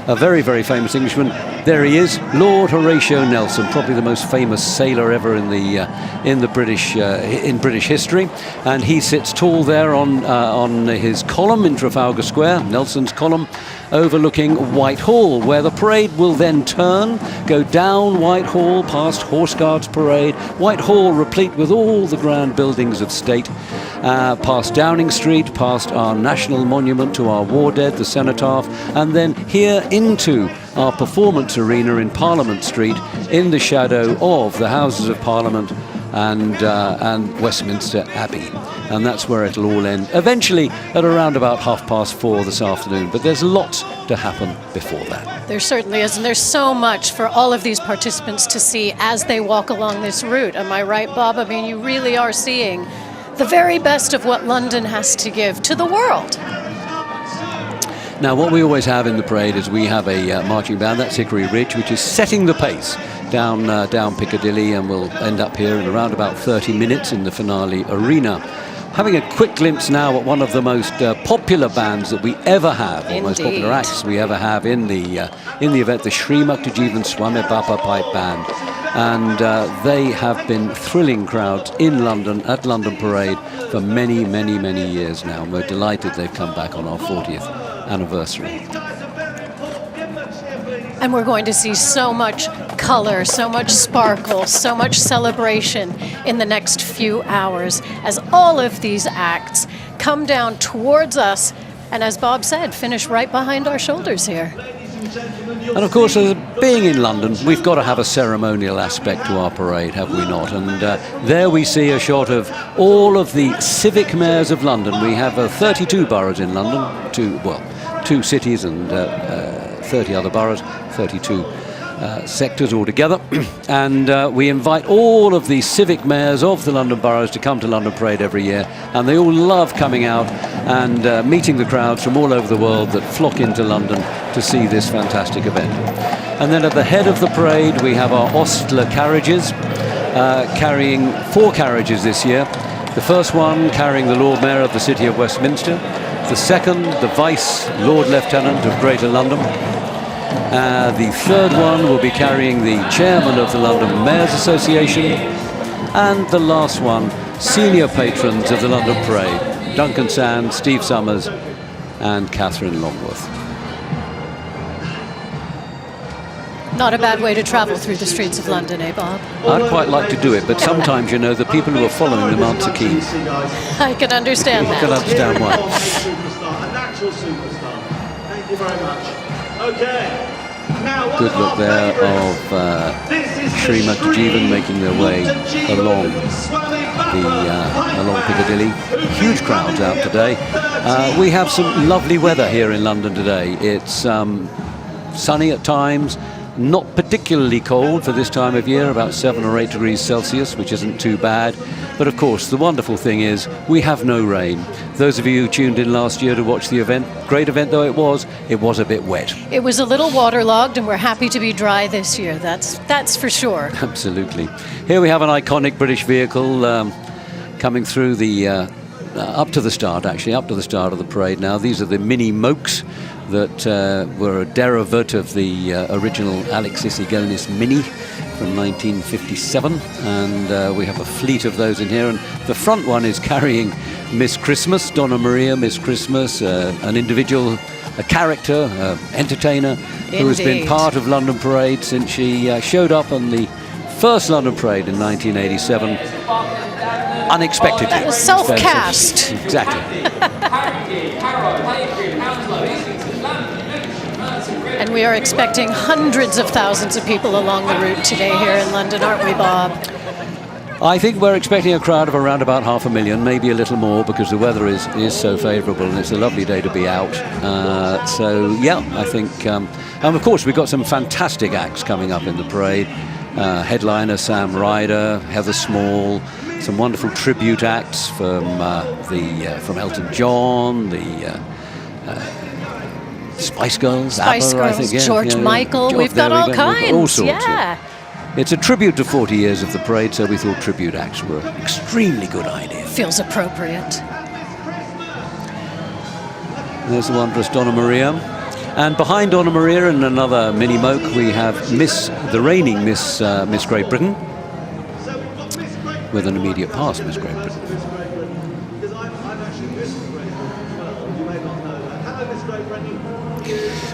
a very, very famous Englishman. There he is, Lord Horatio Nelson, probably the most famous sailor ever in the British history, and he sits tall there on his column in Trafalgar Square, Nelson's column, overlooking Whitehall, where the parade will then turn, go down Whitehall, past Horse Guards Parade, Whitehall replete with all the grand buildings of state, past Downing Street, past our national monument to our war dead, the Cenotaph, and then here into our performance arena in Parliament Street, in the shadow of the Houses of Parliament and Westminster Abbey. And that's where it'll all end, eventually at around about 4:30 this afternoon. But there's lots to happen before that. There certainly is, and there's so much for all of these participants to see as they walk along this route. Am I right, Bob? I mean, you really are seeing the very best of what London has to give to the world. Now, what we always have in the parade is we have a marching band, that's Hickory Ridge, which is setting the pace down Piccadilly, and we'll end up here in around about 30 minutes in the finale arena. Having a quick glimpse now at one of the most popular bands that we ever have, or most popular acts we ever have in the event, the Shri Muktajivan Swami Bapa Pipe Band. And they have been thrilling crowds in London, at London Parade, for many, many, many years now. And we're delighted they've come back on our 40th anniversary. And we're going to see so much color, so much sparkle, so much celebration in the next few hours as all of these acts come down towards us and, as Bob said, finish right behind our shoulders here. And of course, as being in London, we've got to have a ceremonial aspect to our parade, have we not? And there we see a shot of all of the civic mayors of London. We have 32 boroughs in London, two cities and 30 other boroughs, 32 sectors altogether. And we invite all of the civic mayors of the London boroughs to come to London Parade every year, and they all love coming out and meeting the crowds from all over the world that flock into London to see this fantastic event. And then at the head of the parade we have our Ostler carriages, carrying 4 carriages this year. The first one carrying the Lord Mayor of the City of Westminster, the second the Vice Lord Lieutenant of Greater London, the third one will be carrying the Chairman of the London Mayors Association, and the last one, senior patrons of the London Parade, Duncan Sands, Steve Summers and Catherine Longworth. Not a bad way to travel through the streets of London, eh, Bob? I'd quite like to do it, but sometimes, you know, the people who are following them aren't so keen. I can understand that. You can understand why. A natural superstar. Thank you very much. Okay. Now, good look there of Shri Muktajivan making their way along Piccadilly. Huge crowds out today. We have some lovely weather here in London today. It's sunny at times, not particularly cold for this time of year, about 7 or 8 degrees Celsius, which isn't too bad. But of course, the wonderful thing is we have no rain. Those of you who tuned in last year to watch the event, great event though it was a bit wet. It was a little waterlogged, and we're happy to be dry this year. That's for sure. Absolutely. Here we have an iconic British vehicle coming through the up to the start of the parade now. These are the Mini Mokes that were a derivative of the original Alexis Igonis Mini from 1957, and we have a fleet of those in here, and the front one is carrying Miss Christmas, Donna Maria Miss Christmas, an individual, a character, entertainer, who has been part of London Parade since she showed up on the first London Parade in 1987, unexpectedly. Self-cast. Exactly. And we are expecting hundreds of thousands of people along the route today here in London, aren't we, Bob? I think we're expecting a crowd of around about 500,000, maybe a little more, because the weather is so favourable and it's a lovely day to be out. So, yeah, I think... and of course, we've got some fantastic acts coming up in the parade. Headliner Sam Ryder, Heather Small, some wonderful tribute acts from Elton John, the... Spice Girls, ABBA, I think, yeah, George Michael, we've got all kinds, all sorts, yeah. It's a tribute to 40 years of the parade, so we thought tribute acts were an extremely good idea. Feels appropriate. There's the wondrous Donna Maria. And behind Donna Maria and another mini moke, we have the reigning Miss Great Britain, with an immediate pass, Miss Great Britain.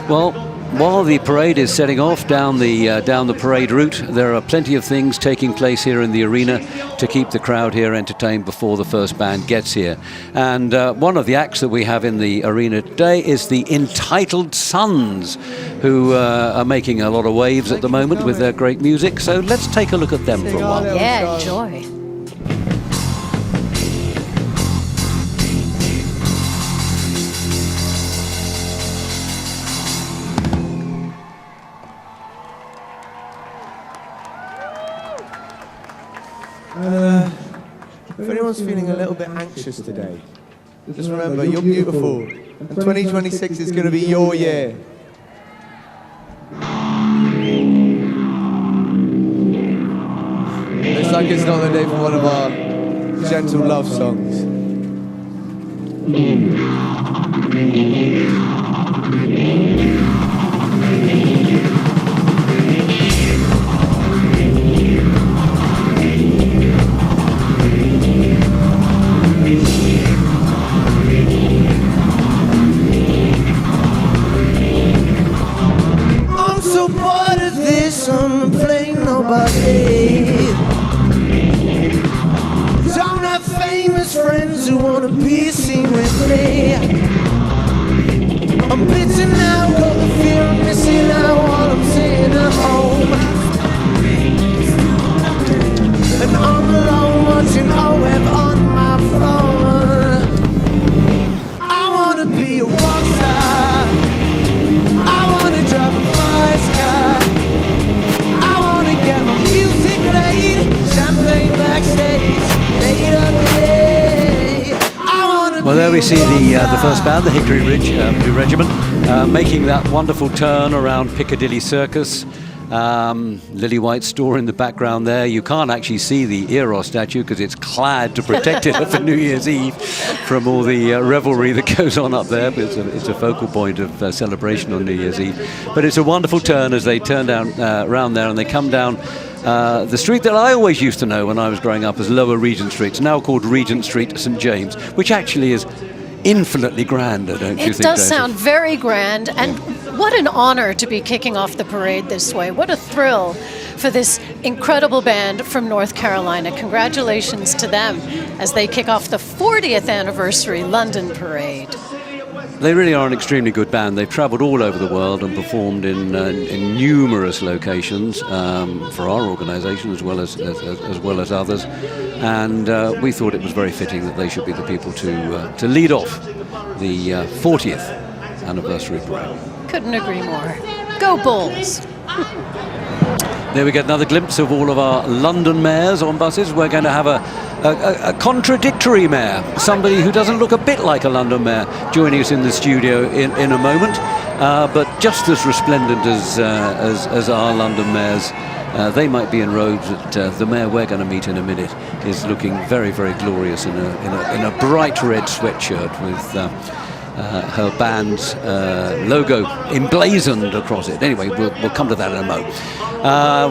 Well, while the parade is setting off down the parade route, there are plenty of things taking place here in the arena to keep the crowd here entertained before the first band gets here. And one of the acts that we have in the arena today is the Entitled Sons, who are making a lot of waves at the moment with their great music. So let's take a look at them for a while. Yeah, enjoy. If anyone's feeling a little bit anxious today, just remember, you're beautiful. And 2026 is going to be your year. Looks like it's not the day for one of our gentle love songs. I'm so bored of this, I'm playing nobody. Don't have famous friends who wanna be seen with me. I'm bitter now, got the fear of missing out while I'm sitting at home. And I'm alone watching OF on my phone. I wanna be a rock star, I wanna drive a fast car, I wanna get my music played, champagne backstage, late on the day. Well, there we see the first band, the Hickory Ridge Blue Regiment, making that wonderful turn around Piccadilly Circus. Lily White's store in the background there. You can't actually see the Eros statue because it's clad to protect it for New Year's Eve from all the revelry that goes on up there. But it's a focal point of celebration on New Year's Eve. But it's a wonderful turn as they turn down around there and they come down the street that I always used to know when I was growing up as Lower Regent Street. It's now called Regent Street St James, which actually is infinitely grander, don't you think? It does sound very grand, and what an honor to be kicking off the parade this way. What a thrill for this incredible band from North Carolina. Congratulations to them as they kick off the 40th anniversary London Parade. They really are an extremely good band. They've travelled all over the world and performed in numerous locations for our organisation as well as others. And we thought it was very fitting that they should be the people to lead off the 40th anniversary parade. Couldn't agree more. Go Bulls! There we get another glimpse of all of our London mayors on buses. We're going to have a contradictory mayor, somebody who doesn't look a bit like a London mayor, joining us in the studio in a moment, but just as resplendent as our London mayors. They might be in robes, but the mayor we're going to meet in a minute is looking very, very glorious in a bright red sweatshirt with her band's logo emblazoned across it. Anyway, we'll come to that in a moment.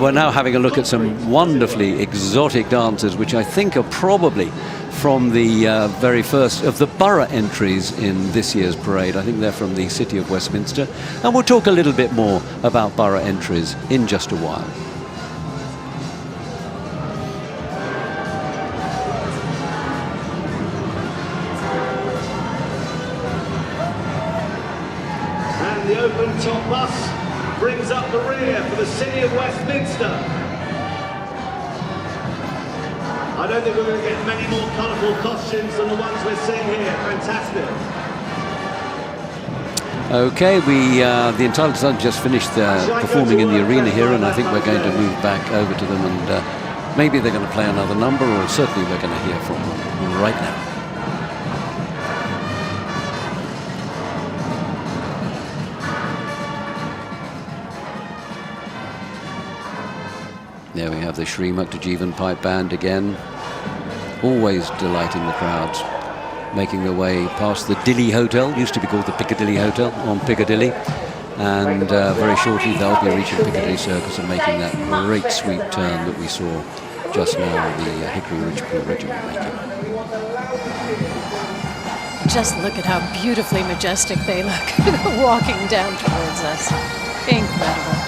We're now having a look at some wonderfully exotic dancers, which I think are probably from the very first of the borough entries in this year's parade. I think they're from the city of Westminster. And we'll talk a little bit more about borough entries in just a while. The open top bus brings up the rear for the city of Westminster. I don't think we're going to get many more colourful costumes than the ones we're seeing here. Fantastic. Okay, the Entitled Sons just finished performing in the arena here, and I think we're going to move back over to them, and maybe they're going to play another number, or certainly we're going to hear from them right now. There we have the Shri Muktajivan Pipe Band again, always delighting the crowds, making their way past the Dilly Hotel, used to be called the Piccadilly Hotel on Piccadilly, And very shortly they'll be reaching Piccadilly Circus and making that great sweep turn that we saw just now the Hickory Ridge Blue Regiment making. Just look at how beautifully majestic they look walking down towards us. Incredible.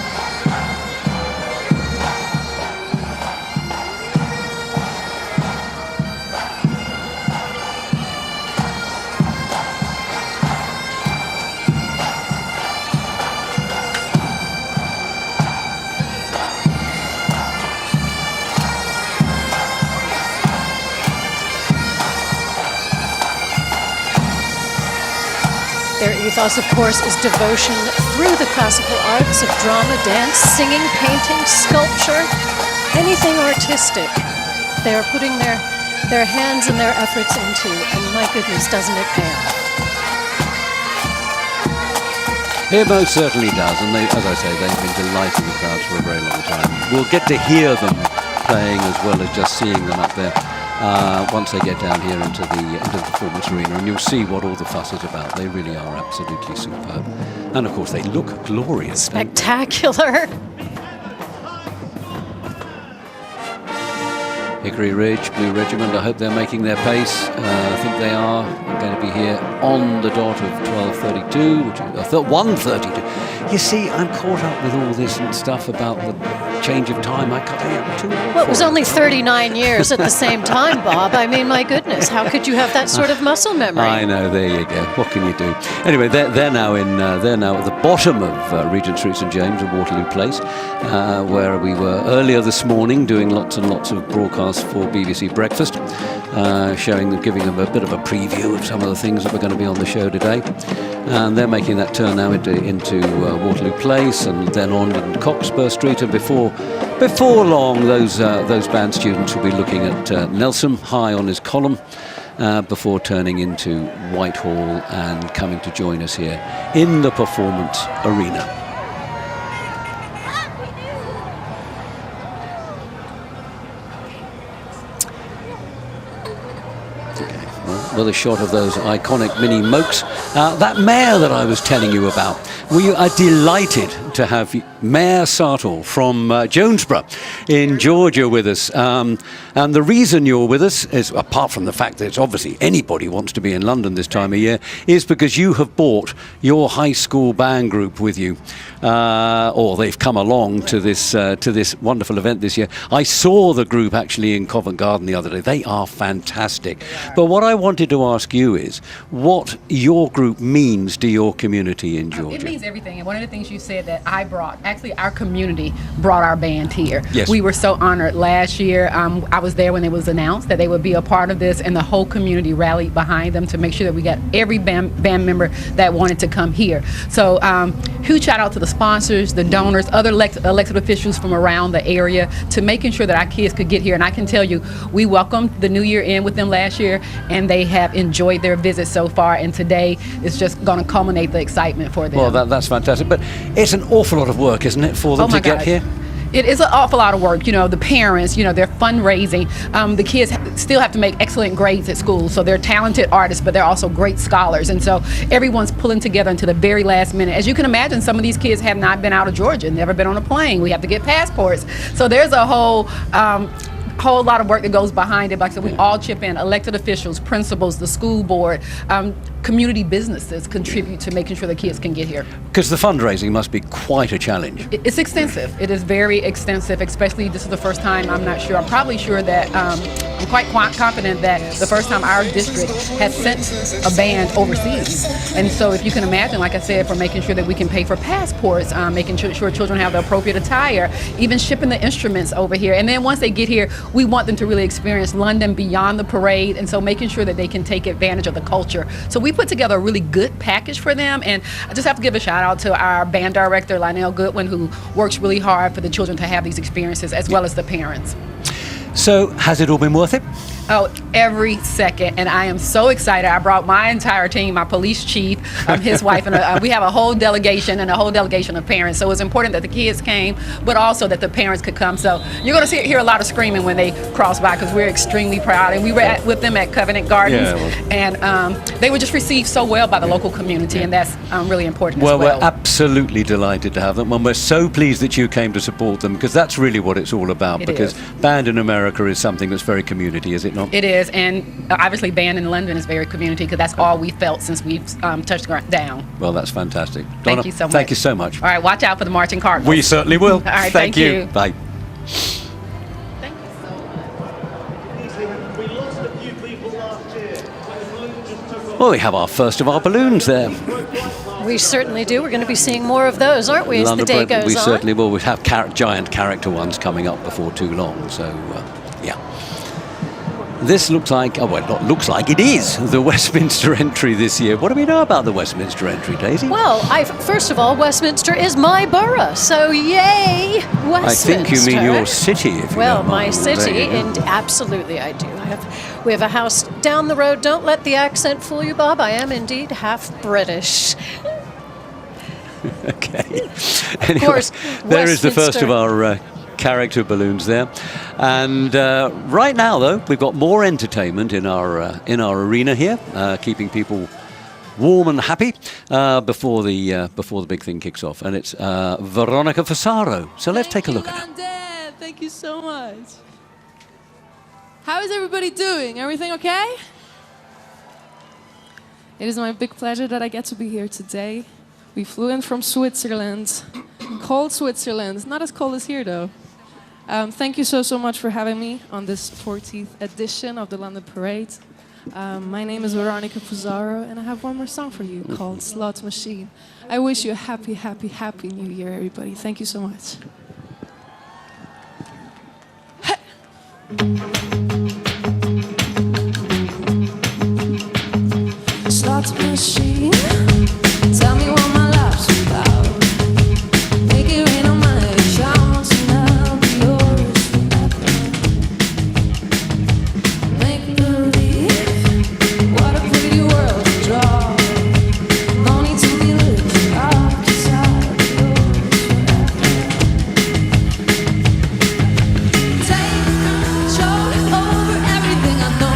Their ethos, of course, is devotion through the classical arts of drama, dance, singing, painting, sculpture, anything artistic. They are putting their hands and their efforts into, and my goodness, doesn't it pay off? It most certainly does, and they, as I say, they've been delighting the crowds for a very long time. We'll get to hear them playing as well as just seeing them up there. Once they get down here into the performance arena, and you'll see what all the fuss is about. They really are absolutely superb. And of course they look glorious. Spectacular. Hickory Ridge Blue Regiment, I hope they're making their pace. I think they are. They're going to be here on the dot of 12:32, which is 1:32. You see, I'm caught up with all this and stuff about the change of time. I can't too. Well, it was only 39 years at the same time, Bob. I mean, my goodness, how could you have that sort of muscle memory? I know. There you go. What can you do? Anyway, they're now at the bottom of Regent Street, St James and Waterloo Place, where we were earlier this morning, doing lots and lots of broadcasts for BBC Breakfast, giving them a bit of a preview of some of the things that were going to be on the show today. And they're making that turn now into Waterloo Place, and then on in Cockspur Street, and before long those band students will be looking at Nelson high on his column before turning into Whitehall and coming to join us here in the performance arena. Another shot of those iconic mini mokes. That mare that I was telling you about, we are delighted to have Mayor Sartor from Jonesborough in Georgia with us. And the reason you're with us is, apart from the fact that it's obviously anybody wants to be in London this time of year, is because you have brought your high school band group with you, or they've come along to this wonderful event this year. I saw the group actually in Covent Garden the other day. They are fantastic. But what I wanted to ask you is what your group means to your community in Georgia. It means everything. And one of the things you said that actually our community brought our band here. Yes. We were so honored last year. I was there when it was announced that they would be a part of this, and the whole community rallied behind them to make sure that we got every band member that wanted to come here. So huge shout out to the sponsors, the donors, other elected officials from around the area to making sure that our kids could get here. And I can tell you, we welcomed the new year in with them last year, and they have enjoyed their visit so far, and today is just going to culminate the excitement for them. Well, that's fantastic, but it's an awful lot of work, isn't it, for them to get here? It is an awful lot of work. You know, the parents, they're fundraising. The kids still have to make excellent grades at school, so they're talented artists, but they're also great scholars. And so everyone's pulling together until the very last minute. As you can imagine, some of these kids have not been out of Georgia, never been on a plane. We have to get passports. So there's a whole lot of work that goes behind it. Like I said, we all chip in. Elected officials, principals, the school board, community businesses contribute to making sure the kids can get here. Because the fundraising must be quite a challenge. It's extensive. It is very extensive, especially this is the first time, I'm probably sure that, I'm quite confident that the first time our district has sent a band overseas. And so if you can imagine, like I said, for making sure that we can pay for passports, making sure children have the appropriate attire, even shipping the instruments over here. And then once they get here, we want them to really experience London beyond the parade, and so making sure that they can take advantage of the culture. So we put together a really good package for them, and I just have to give a shout out to our band director, Lionel Goodwin, who works really hard for the children to have these experiences, as well as the parents. So, has it all been worth it? Oh, every second, and I am so excited. I brought my entire team, my police chief, his wife, and we have a whole delegation of parents. So it's important that the kids came, but also that the parents could come. So you're going to hear a lot of screaming when they cross by because we're extremely proud. And we were with them at Covenant Gardens, and they were just received so well by the local community, and that's really important as well. We're absolutely delighted to have them, and we're so pleased that you came to support them, because that's really what it's all about. Because band in America is something that's very community, is it not? It is, and obviously band in London is very community, because that's all we felt since we've touched down. Well, that's fantastic. Donna, thank you so much. Thank you so much. All right, watch out for the marching cardinals. We certainly will. All right, thank you. Bye. Thank you so much. We lost a few people last year when the balloon just took off. Well, we have our first of our balloons there. We certainly do. We're going to be seeing more of those, aren't we, as the day goes on? We certainly will. We have giant character ones coming up before too long. So, yeah. This looks like, well, not looks like, it is the Westminster entry this year. What do we know about the Westminster entry, Daisy? Well, first of all, Westminster is my borough, so yay, Westminster. I think you mean your city, if you Well, don't my mind. city, and absolutely I do. We have a house down the road. Don't let the accent fool you, Bob. I am indeed half British. Okay. Anyway, Of course, there is the first Westminster. of our character balloons there, and right now, though, we've got more entertainment in our arena here, keeping people warm and happy before the big thing kicks off, and it's Veronica Fasaro. So let's take a look at her. Dad, thank you so much. How is everybody doing? Everything okay? It is my big pleasure that I get to be here today. We flew in from Switzerland, cold Switzerland. Not as cold as here, though. Thank you so much for having me on this 14th edition of the London Parade. My name is Veronica Fasaro, and I have one more song for you called Slot Machine. I wish you a happy, happy, happy New Year, everybody. Thank you so much. Slot machine, tell me what my life's about. Make it rain on my accounts and I'll be yours forever. Make believe, what a pretty world to draw. No need to be looking up, 'cause I'll be yours forever. Take control over everything I know.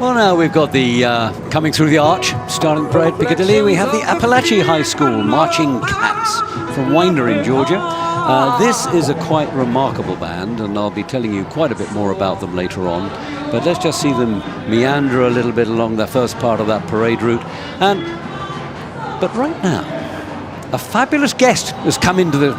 Well, now we've got the coming through the arch, starting the parade, Piccadilly. We have the Appalachian High School Marching Cats from Winder in Georgia. This is a quite remarkable band, and I'll be telling you quite a bit more about them later on. But let's just see them meander a little bit along the first part of that parade route. But right now, a fabulous guest has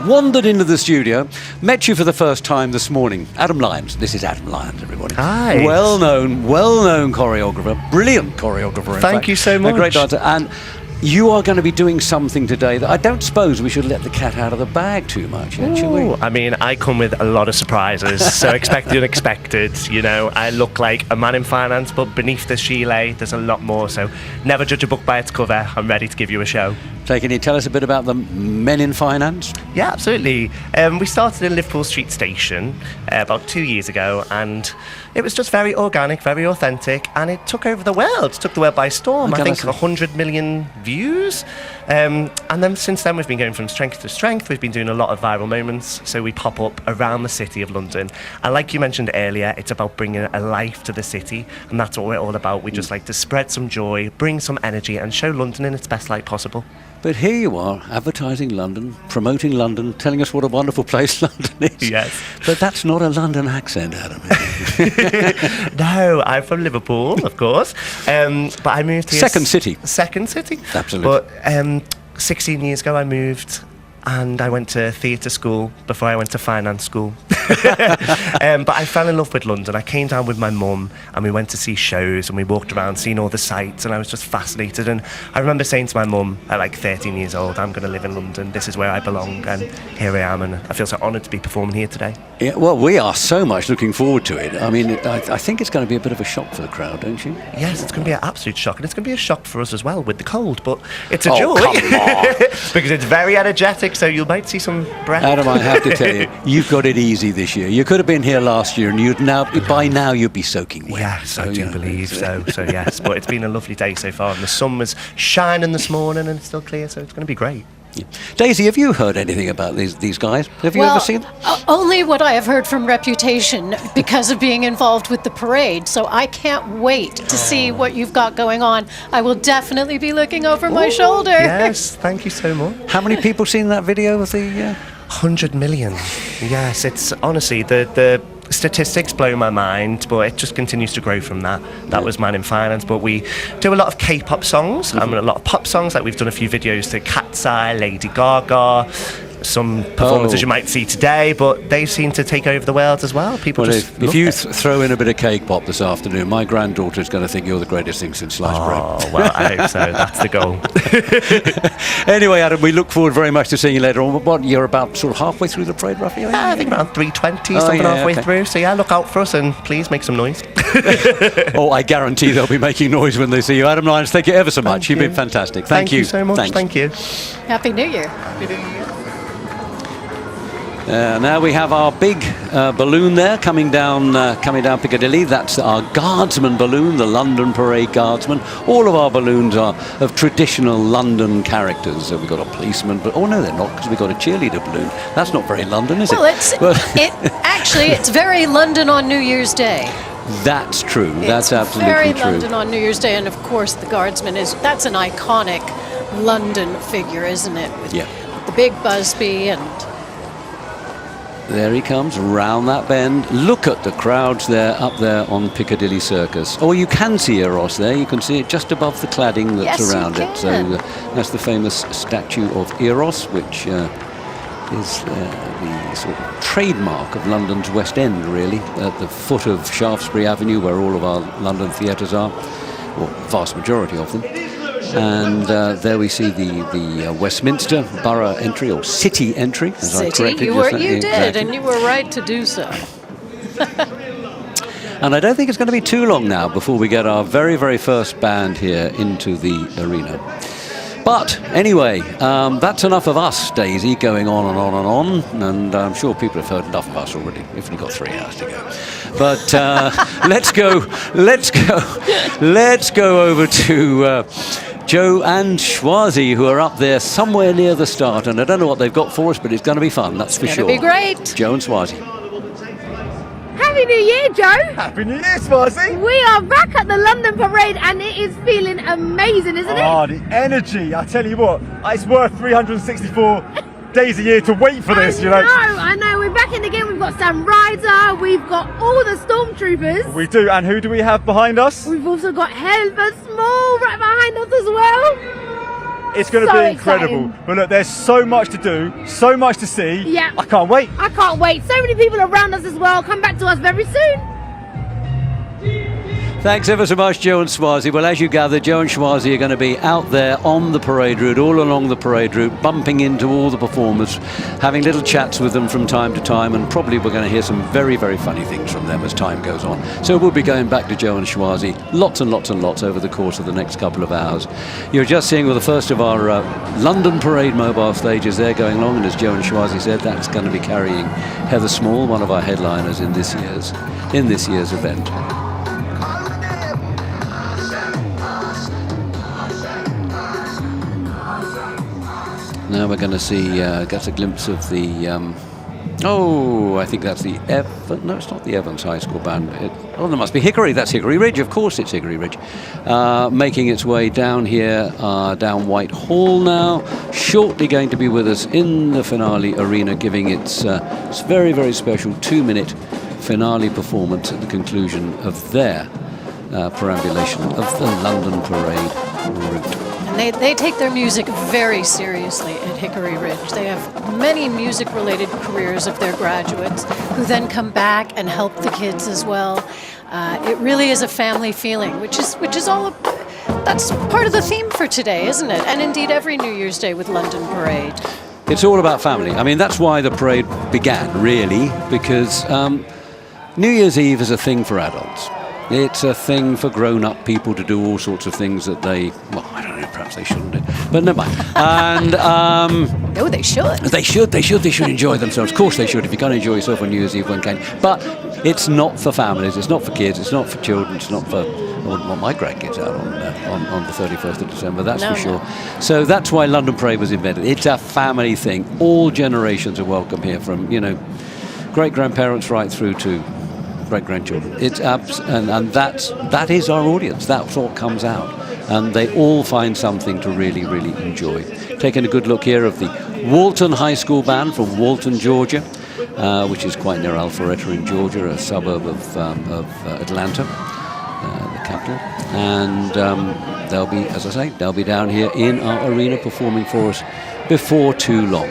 wandered into the studio, met you for the first time this morning. Adam Lyons. This is Adam Lyons, everybody. Hi. Well-known choreographer, brilliant choreographer. Thank you so much. A great dancer. And you are going to be doing something today that I don't suppose we should let the cat out of the bag too much, should we? I mean, I come with a lot of surprises, so expect the unexpected. You know, I look like a man in finance, but beneath the gilet, there's a lot more. So never judge a book by its cover. I'm ready to give you a show. So can you tell us a bit about the Men in Finance? Yeah, absolutely. We started in Liverpool Street Station about 2 years ago, and it was just very organic, very authentic, and it took over the world. It took the world by storm. I think 100 million views. And then since then, we've been going from strength to strength. We've been doing a lot of viral moments, so we pop up around the city of London. And like you mentioned earlier, it's about bringing a life to the city, and that's what we're all about. We just like to spread some joy, bring some energy, and show London in its best light possible. But here you are, advertising London, promoting London, telling us what a wonderful place London is. Yes. But that's not a London accent, Adam. No, I'm from Liverpool, of course. But I moved here... Second city. Absolutely. But 16 years ago I moved, and I went to theatre school before I went to finance school. But I fell in love with London. I came down with my mum, and we went to see shows, and we walked around seeing all the sights, and I was just fascinated. And I remember saying to my mum at like 13 years old, I'm going to live in London, this is where I belong, and here I am, and I feel so honoured to be performing here today. Yeah, well, we are so much looking forward to it. I mean, I think it's going to be a bit of a shock for the crowd, don't you? Yes, it's going to be an absolute shock, and it's going to be a shock for us as well with the cold, but it's a joy. Come on. Because it's very energetic, so you might see some breath. Adam, I have to tell you, you've got it easy this year. You could have been here last year, and by now you'd be soaking wet. Yes, I do believe so. So yes, but it's been a lovely day so far, and the sun was shining this morning, and it's still clear, so it's going to be great. Yeah. Daisy, have you heard anything about these guys? Have you ever seen them? Only what I have heard from reputation because of being involved with the parade. So I can't wait to see what you've got going on. I will definitely be looking over my shoulder. Yes, thank you so much. How many people seen that video of the... 100 million. Yes, it's honestly, the statistics blow my mind, but it just continues to grow from that. That was Man in Finance, but we do a lot of K-pop songs, and a lot of pop songs. Like we've done a few videos to Cat's Eye, Lady Gaga, some performances you might see today, but they seem to take over the world as well. People if you throw in a bit of cake pop this afternoon, my granddaughter's going to think you're the greatest thing since sliced bread. Oh, well, I hope so. That's the goal. Anyway, Adam, we look forward very much to seeing you later on. What, you're about sort of halfway through the parade, roughly? I think around 3:20, something halfway through. So yeah, look out for us, and please make some noise. Oh, I guarantee they'll be making noise when they see you. Adam Lyons, thank you ever so much. You've been fantastic. Thank you so much. Thanks. Thank you. Happy New Year. Happy New Year. Now we have our big balloon there coming down Piccadilly. That's our Guardsman balloon, the London Parade Guardsman. All of our balloons are of traditional London characters. So we've got a policeman, but oh no, they're not, because we've got a cheerleader balloon. That's not very London, is it? Well, it's very London on New Year's Day. That's true. That's absolutely very true. Very London on New Year's Day, and of course the Guardsman that's an iconic London figure, isn't it? With the big Busby and... There he comes, round that bend. Look at the crowds there, up there on Piccadilly Circus. Oh, you can see Eros there. You can see it just above the cladding that's around it. So that's the famous statue of Eros, which is the sort of trademark of London's West End, really, at the foot of Shaftesbury Avenue, where all of our London theatres are, or vast majority of them. And there we see the Westminster Borough entry, or City entry, as I corrected you did, and you were right to do so. And I don't think it's going to be too long now before we get our very, very first band here into the arena. But anyway, that's enough of us, Daisy, going on and on and on. And I'm sure people have heard enough of us already. We've only got 3 hours to go. But let's go over to Joe and Schwazi, who are up there somewhere near the start. And I don't know what they've got for us, but it's going to be fun, that's for sure. It's going to be great. Joe and Schwazi. Happy New Year, Joe! Happy New Year, Schwazi! We are back at the London Parade, and it is feeling amazing, isn't it? Oh, the energy! I tell you what, it's worth 364 days a year to wait for this, you know. I know. We're back in again. We've got Sam Ryder. We've got all the stormtroopers. We do, and who do we have behind us? We've also got Helver Small right behind us as well. It's going to So be incredible. exciting. But look, there's so much to do, so much to see. Yeah. I can't wait. I can't wait. So many people around us as well. Come back to us very soon. Thanks ever so much, Joe and Swazi. Well, as you gather, Joe and Swazi are going to be out there on the parade route, all along the parade route, bumping into all the performers, having little chats with them from time to time, and probably we're going to hear some very, very funny things from them as time goes on. So we'll be going back to Joe and Swazi lots and lots and lots over the course of the next couple of hours. You're just seeing the first of our London Parade mobile stages there going along, and as Joe and Swazi said, that's going to be carrying Heather Small, one of our headliners in this year's event. Now we're going to see, get a glimpse of the, I think that's the no, it's not the Evans High School Band. There must be Hickory, that's Hickory Ridge, of course it's Hickory Ridge. Making its way down here, down Whitehall now, shortly going to be with us in the finale arena, giving its very, very special 2-minute finale performance at the conclusion of their perambulation of the London Parade route. And they take their music very seriously at Hickory Ridge. They have many music-related careers of their graduates who then come back and help the kids as well. It really is a family feeling, which is that's part of the theme for today, isn't it? And indeed every New Year's Day with London Parade. It's all about family. I mean, that's why the parade began, really, because New Year's Eve is a thing for adults. It's a thing for grown-up people to do all sorts of things that I don't know, perhaps they shouldn't do, but never mind. And No, they should. They should enjoy themselves. Of course they should. If you can't enjoy yourself on New Year's Eve, one can. But it's not for families, it's not for kids, it's not for children, it's not for, I wouldn't want my grandkids out on the 31st of December, that's for sure. So that's why London Parade was invented. It's a family thing. All generations are welcome here, from, great-grandparents right through to great-grandchildren. It's and that is our audience. That's what comes out. And they all find something to really, really enjoy. Taking a good look here of the Walton High School Band from Walton, Georgia, which is quite near Alpharetta in Georgia, a suburb of Atlanta, the capital. And they'll be, as I say, they'll be down here in our arena performing for us before too long.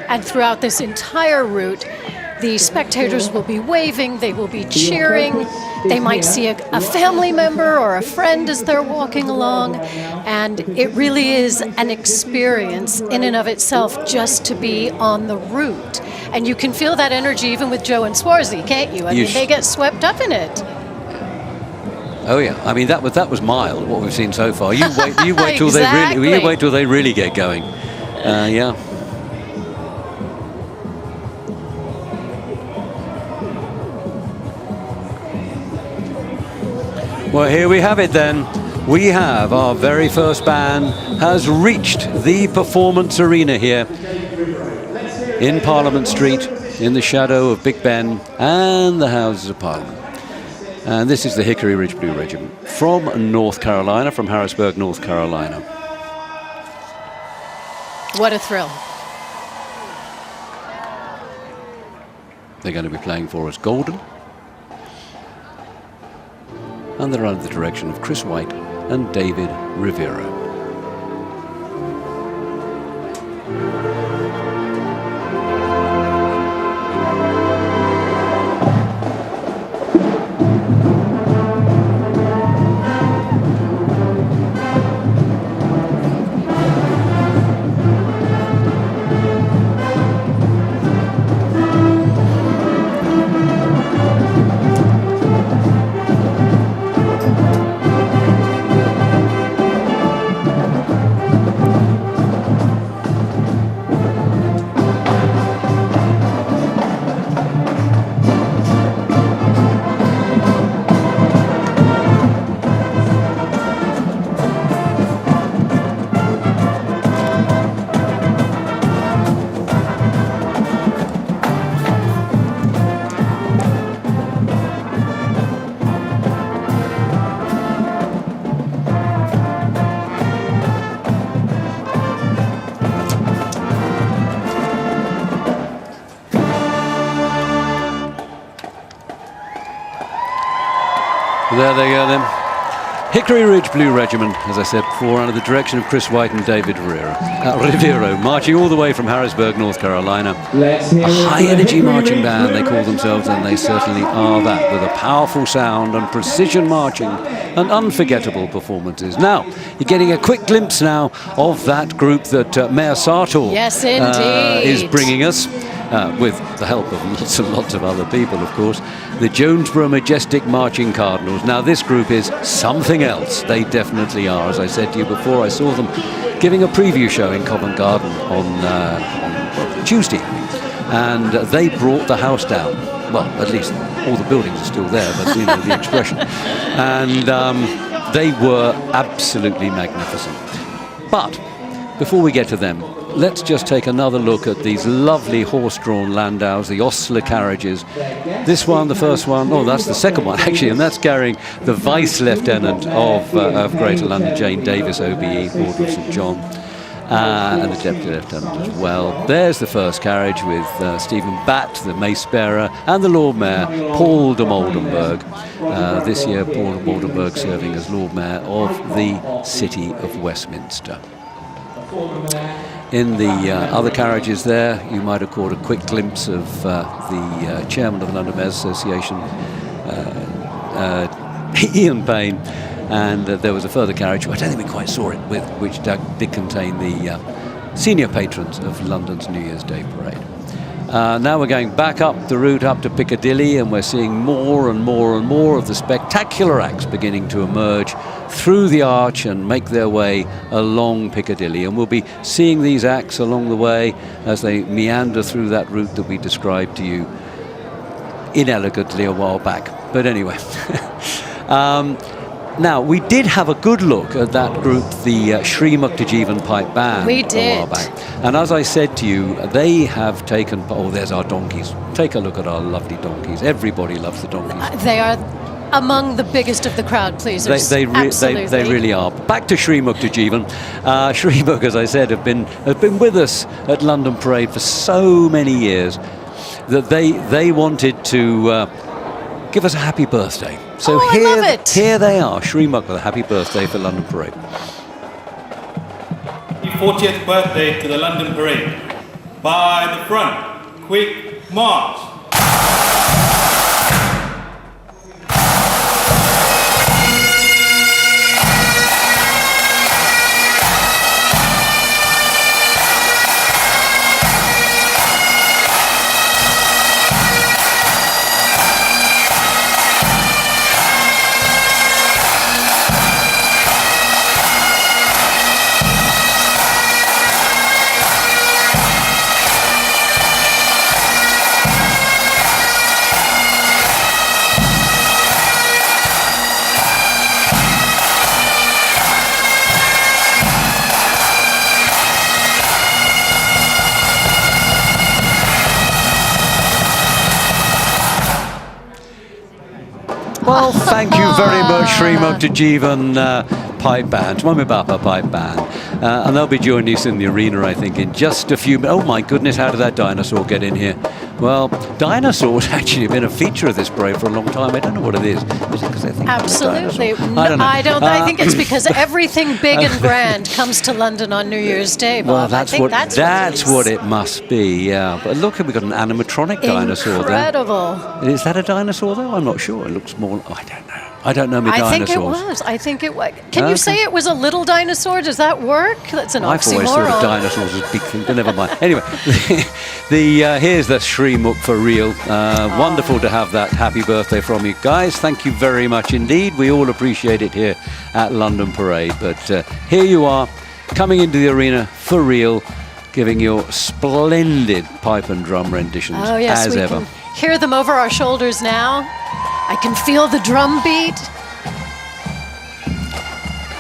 And throughout this entire route, the spectators will be waving, they will be cheering, they might see a family member or a friend as they're walking along, and it really is an experience in and of itself just to be on the route. And you can feel that energy even with Joe and Swarzy, can't you? I mean, they get swept up in it. Oh yeah, I mean that was mild what we've seen so far. You wait till Exactly. you wait till they really get going. Yeah. Well, here we have it then. We have our very first band has reached the performance arena here in Parliament Street, in the shadow of Big Ben and the Houses of Parliament. And this is the Hickory Ridge Blue Regiment from North Carolina, from Harrisburg, North Carolina. What a thrill. They're going to be playing for us Golden. And they're under the direction of Chris White and David Rivera. they go then. Hickory Ridge Blue Regiment, as I said before, under the direction of Chris White and David Rivero, marching all the way from Harrisburg, North Carolina. A high-energy marching band, they call themselves, and they certainly are that, with a powerful sound and precision marching and unforgettable performances. Now, you're getting a quick glimpse now of that group that Mayor Sartor yes, indeed. Is bringing us. With the help of lots and lots of other people, of course, the Jonesboro Majestic Marching Cardinals. Now, this group is something else. They definitely are. As I said to you before, I saw them giving a preview show in Covent Garden on Tuesday, and they brought the house down. Well, at least all the buildings are still there, but you know the expression. And they were absolutely magnificent. But before we get to them, let's just take another look at these lovely horse-drawn landaus, the ostler carriages. This one, the first one, oh, that's the second one, actually, and that's carrying the Vice Lieutenant of Greater London, Jane Davis, OBE, Order of St John, and the Deputy Lieutenant as well. There's the first carriage with Stephen Batt, the Mace Bearer, and the Lord Mayor, Paul de Moldenberg. This year, Paul de Moldenberg serving as Lord Mayor of the City of Westminster. In the other carriages there, you might have caught a quick glimpse of the chairman of the London Mayor's Association, Ian Payne, and there was a further carriage, I don't think we quite saw it, which did contain the senior patrons of London's New Year's Day parade. Now we're going back up the route up to Piccadilly, and we're seeing more and more and more of the spectacular acts beginning to emerge through the arch and make their way along Piccadilly. And we'll be seeing these acts along the way as they meander through that route that we described to you inelegantly a while back. But anyway. Now, we did have a good look at that group, the Sri Muktajivan Pipe Band. We did. A while back. And as I said to you, they have taken... Oh, there's our donkeys. Take a look at our lovely donkeys. Everybody loves the donkeys. They are among the biggest of the crowd pleasers. They really are. Back to Sri Muktajivan. Sri Muk, as I said, have been with us at London Parade for so many years that they wanted to give us a happy birthday. So I love it. Here they are, Sri Muk with a happy birthday for London Parade. The 40th birthday to the London Parade. By the front, quick march. Well, thank you very much, Sri Muktajivan Pipe Band, Mummy Bapa Pipe Band. And they'll be joining us in the arena, I think, in just a few minutes. Oh, my goodness, how did that dinosaur get in here? Well, dinosaurs actually have been a feature of this parade for a long time. I don't know what it is. Is it because they think Absolutely. I don't know. I think it's because everything big and grand comes to London on New Year's Day, Bob. Well, that's what it must be, yeah. But look, we've got an animatronic dinosaur there. Incredible. Is that a dinosaur, though? I'm not sure. It looks more... Oh, I don't know. I don't know my dinosaurs. I think it was. Can you say it was a little dinosaur? Does that work? That's an oxymoron. I've always thought of dinosaurs as big things, but never mind. Anyway, here's the Sri Muk for real. Wonderful to have that happy birthday from you guys. Thank you very much indeed. We all appreciate it here at London Parade. But here you are, coming into the arena for real, giving your splendid pipe and drum renditions as ever. Can hear them over our shoulders now. I can feel the drum beat.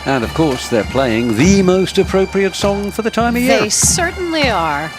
And of course, they're playing the most appropriate song for the time of year. They certainly are.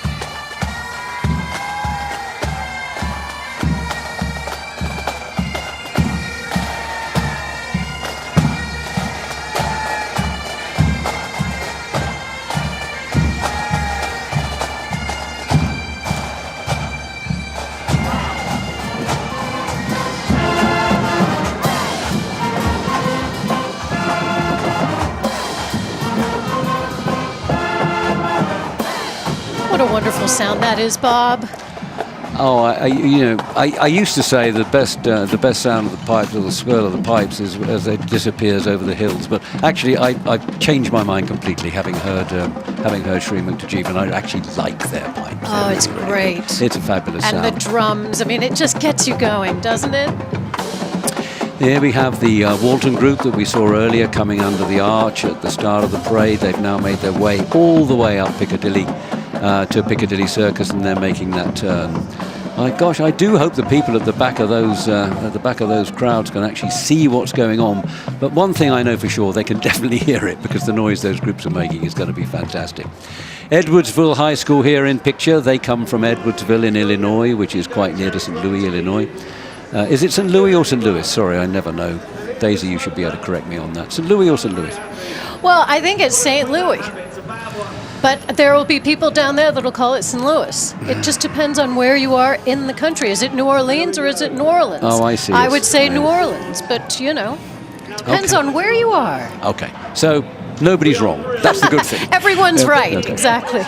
a wonderful sound that is, Bob. Oh, I used to say the best sound of the pipes, or the swirl of the pipes, is as it disappears over the hills. But actually, I've changed my mind completely, having heard Shri Muktajiv, and I actually like their pipes. Oh, it's great. It's a fabulous sound. And the drums. I mean, it just gets you going, doesn't it? Here we have the Walton group that we saw earlier coming under the arch at the start of the parade. They've now made their way all the way up Piccadilly to Piccadilly Circus, and they're making that turn. My gosh, I do hope the people at the back of those crowds can actually see what's going on. But one thing I know for sure, they can definitely hear it, because the noise those groups are making is going to be fantastic. Edwardsville High School here in picture. They come from Edwardsville in Illinois, which is quite near to St. Louis, Illinois. Is it St. Louis or St. Louis? Sorry, I never know. Daisy, you should be able to correct me on that. St. Louis or St. Louis? Well, I think it's St. Louis. But there will be people down there that'll call it St. Louis. It just depends on where you are in the country. Is it New Orleans or is it New Orleans? Oh, I see. I would say New Orleans, but, depends on where you are. Okay, so nobody's wrong. That's the good thing. Everyone's right, okay. Exactly.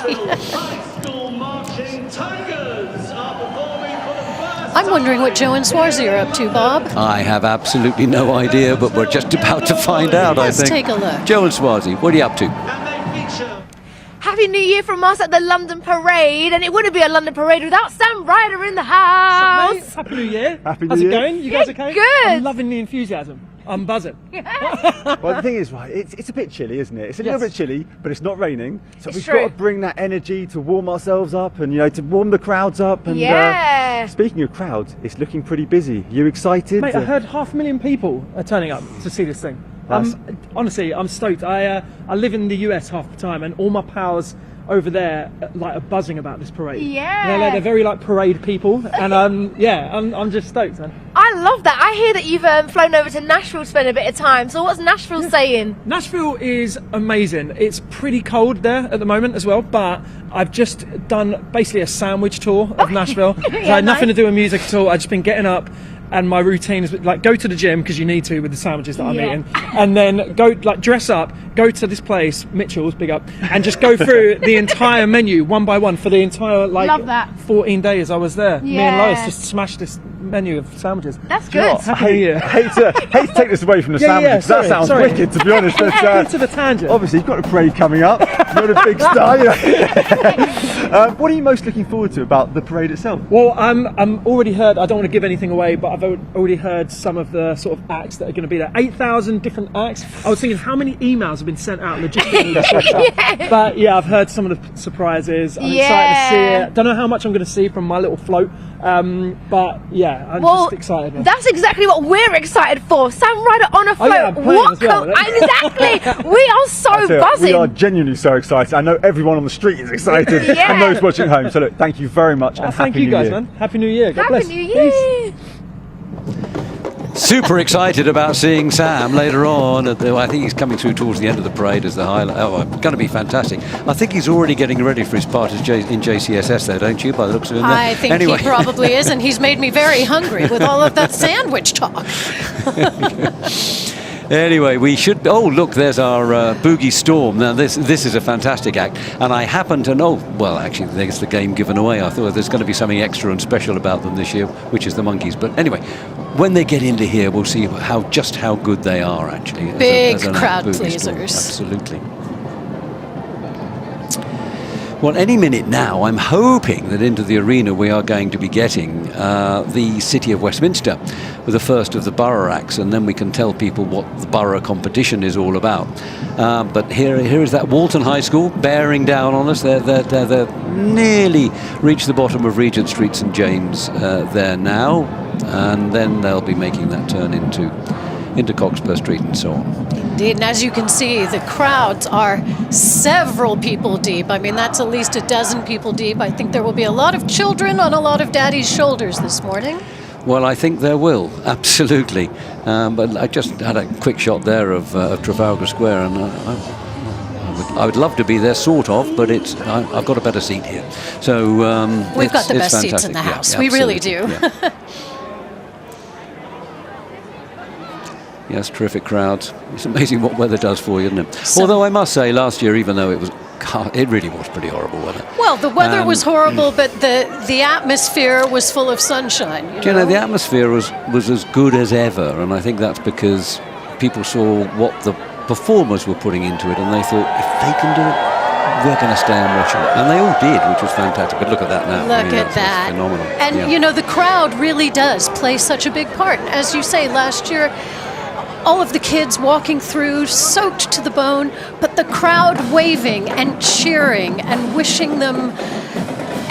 I'm wondering what Joe and Swarzy are up to, Bob. I have absolutely no idea, but we're just about to find out, I think. Let's take a look. Joe and Swarzy, what are you up to? Happy New Year from us at the London Parade, and it wouldn't be a London Parade without Sam Ryder in the house. Mate, Happy New Year. Happy New How's Year. it going? You guys okay? Good. I'm loving the enthusiasm. I'm buzzing. Well, the thing is, right, it's a bit chilly, isn't it? It's a little bit chilly, but it's not raining. So we've got to bring that energy to warm ourselves up and, to warm the crowds up. And speaking of crowds, it's looking pretty busy. You excited? Mate, I heard 500,000 people are turning up to see this thing. Honestly, I'm stoked. I live in the US half the time, and all my pals over there are buzzing about this parade. Yeah. They're very parade people, and I'm just stoked, man. I love that. I hear that you've flown over to Nashville to spend a bit of time. So what's Nashville saying? Nashville is amazing. It's pretty cold there at the moment as well, but I've just done basically a sandwich tour of Nashville. So I had nothing to do with music at all. I've just been getting up, and my routine is go to the gym, because you need to with the sandwiches that I'm eating, and then go dress up, go to this place, Mitchell's, big up, and just go through the entire menu one by one for the entire Love that. 14 days I was there. Me and Lois just smashed this menu of sandwiches. That's good. Happy New Year. Hate to take this away from the sandwiches. Sorry, that sounds wicked, to be honest. But, to the tangent. Obviously, you've got a parade coming up. You're a big star. What are you most looking forward to about the parade itself? Well, I'm already heard. I don't want to give anything away, but I've already heard some of the sort of acts that are going to be there. 8,000 different acts. I was thinking, how many emails have been sent out logistically? But I've heard some of the surprises. I'm excited to see it. Don't know how much I'm going to see from my little float, but I'm just excited. Man. That's exactly what we're excited for. Sam Ryder on a float. Exactly. We are so buzzing. We are genuinely so excited. I know everyone on the street is excited, and those watching at home. So look, thank you very much, and thank you guys, man. Happy New Year. God bless. Happy New Year. Peace. Super excited about seeing Sam later on. I think he's coming through towards the end of the parade as the highlight. Oh, it's going to be fantastic. I think he's already getting ready for his part in JCSS there, don't you, by the looks of it? I think he probably is, and he's made me very hungry with all of that sandwich talk. Anyway, we should... Oh, look, there's our Boogie Storm. Now, this is a fantastic act. And I happen to know... Well, actually, there's the game given away. I thought there's going to be something extra and special about them this year, which is the Monkeys. But anyway, when they get into here, we'll see just how good they are, actually. Big crowd pleasers. Absolutely. Well, any minute now, I'm hoping that into the arena we are going to be getting the City of Westminster with the first of the borough acts, and then we can tell people what the borough competition is all about. But here is that Walton High School bearing down on us. They're nearly reached the bottom of Regent Street, St James there now, and then they'll be making that turn into Cockspur Street and so on. Indeed, and as you can see, the crowds are several people deep. I mean, that's at least a dozen people deep. I think there will be a lot of children on a lot of daddy's shoulders this morning. Well, I think there will, absolutely. But I just had a quick shot there of Trafalgar Square, and I would love to be there, sort of, but I've got a better seat here. So we've got the best seats in the house. We really do. Yeah. Yes, terrific crowds. It's amazing what weather does for you, isn't it? Although I must say, last year, even though it was it really was pretty horrible weather. Well, the weather was horrible, but the atmosphere was full of sunshine. You know, the atmosphere was as good as ever, and I think that's because people saw what the performers were putting into it, and they thought, if they can do it, we're going to stay and watch it. And they all did, which was fantastic. But look at that now. Look at that. Phenomenal. And, you know, the crowd really does play such a big part. As you say, last year, all of the kids walking through, soaked to the bone, but the crowd waving and cheering and wishing them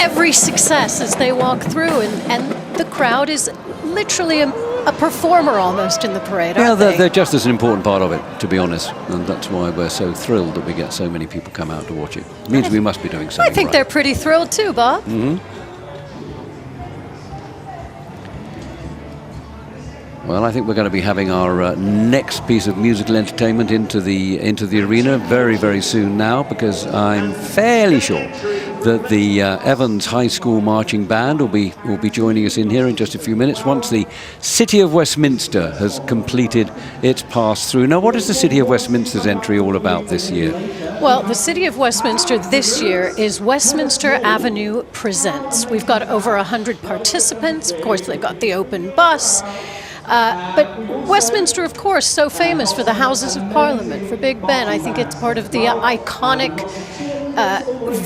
every success as they walk through. And the crowd is literally a performer almost in the parade, aren't they? They're just as an important part of it, to be honest. And that's why we're so thrilled that we get so many people come out to watch it. It means we must be doing something I think right. they're pretty thrilled too, Bob. Mm-hmm. Well, I think we're going to be having our next piece of musical entertainment into the arena very, very soon now, because I'm fairly sure that the Evans High School Marching Band will be joining us in here in just a few minutes once the City of Westminster has completed its pass through. Now, what is the City of Westminster's entry all about this year? Well, the City of Westminster this year is Westminster Avenue Presents. We've got over 100 participants. Of course, they've got the open bus. But Westminster, of course, so famous for the Houses of Parliament, for Big Ben. I think it's part of the iconic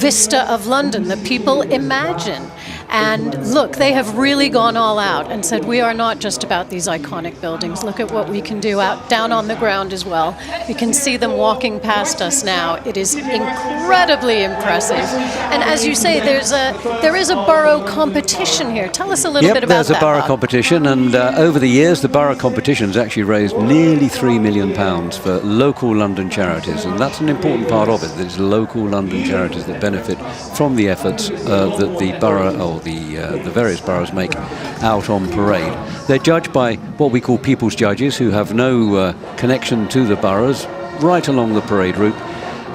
vista of London that people imagine. And look, they have really gone all out and said, we are not just about these iconic buildings. Look at what we can do down on the ground as well. You can see them walking past us now. It is incredibly impressive. And as you say, there is a borough competition here. Tell us a little bit about that. There's a borough competition, and over the years, the borough competition has actually raised nearly £3 million for local London charities, and that's an important part of it. There's local London charities that benefit from the efforts that the borough or the various boroughs make out on parade. They're judged by what we call people's judges, who have no connection to the boroughs, right along the parade route.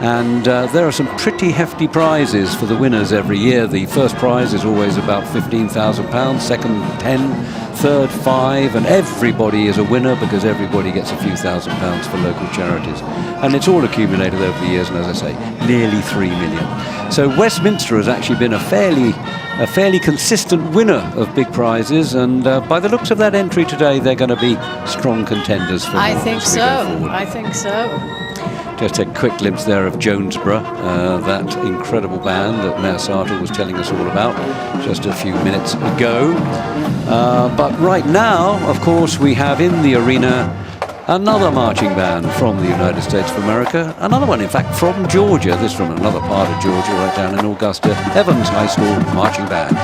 And there are some pretty hefty prizes for the winners every year. The first prize is always about £15,000, second 10, third 5, and everybody is a winner because everybody gets a few £1,000s for local charities. And it's all accumulated over the years, and as I say, nearly 3 million. So Westminster has actually been a fairly consistent winner of big prizes, and by the looks of that entry today, they're going to be strong contenders for more. I think so. Just a quick glimpse there of Jonesborough, that incredible band that Mayor Sartor was telling us all about just a few minutes ago. But right now, of course, we have in the arena another marching band from the United States of America, another one, in fact, from Georgia, this from another part of Georgia, right down in Augusta, Evans High School Marching Band.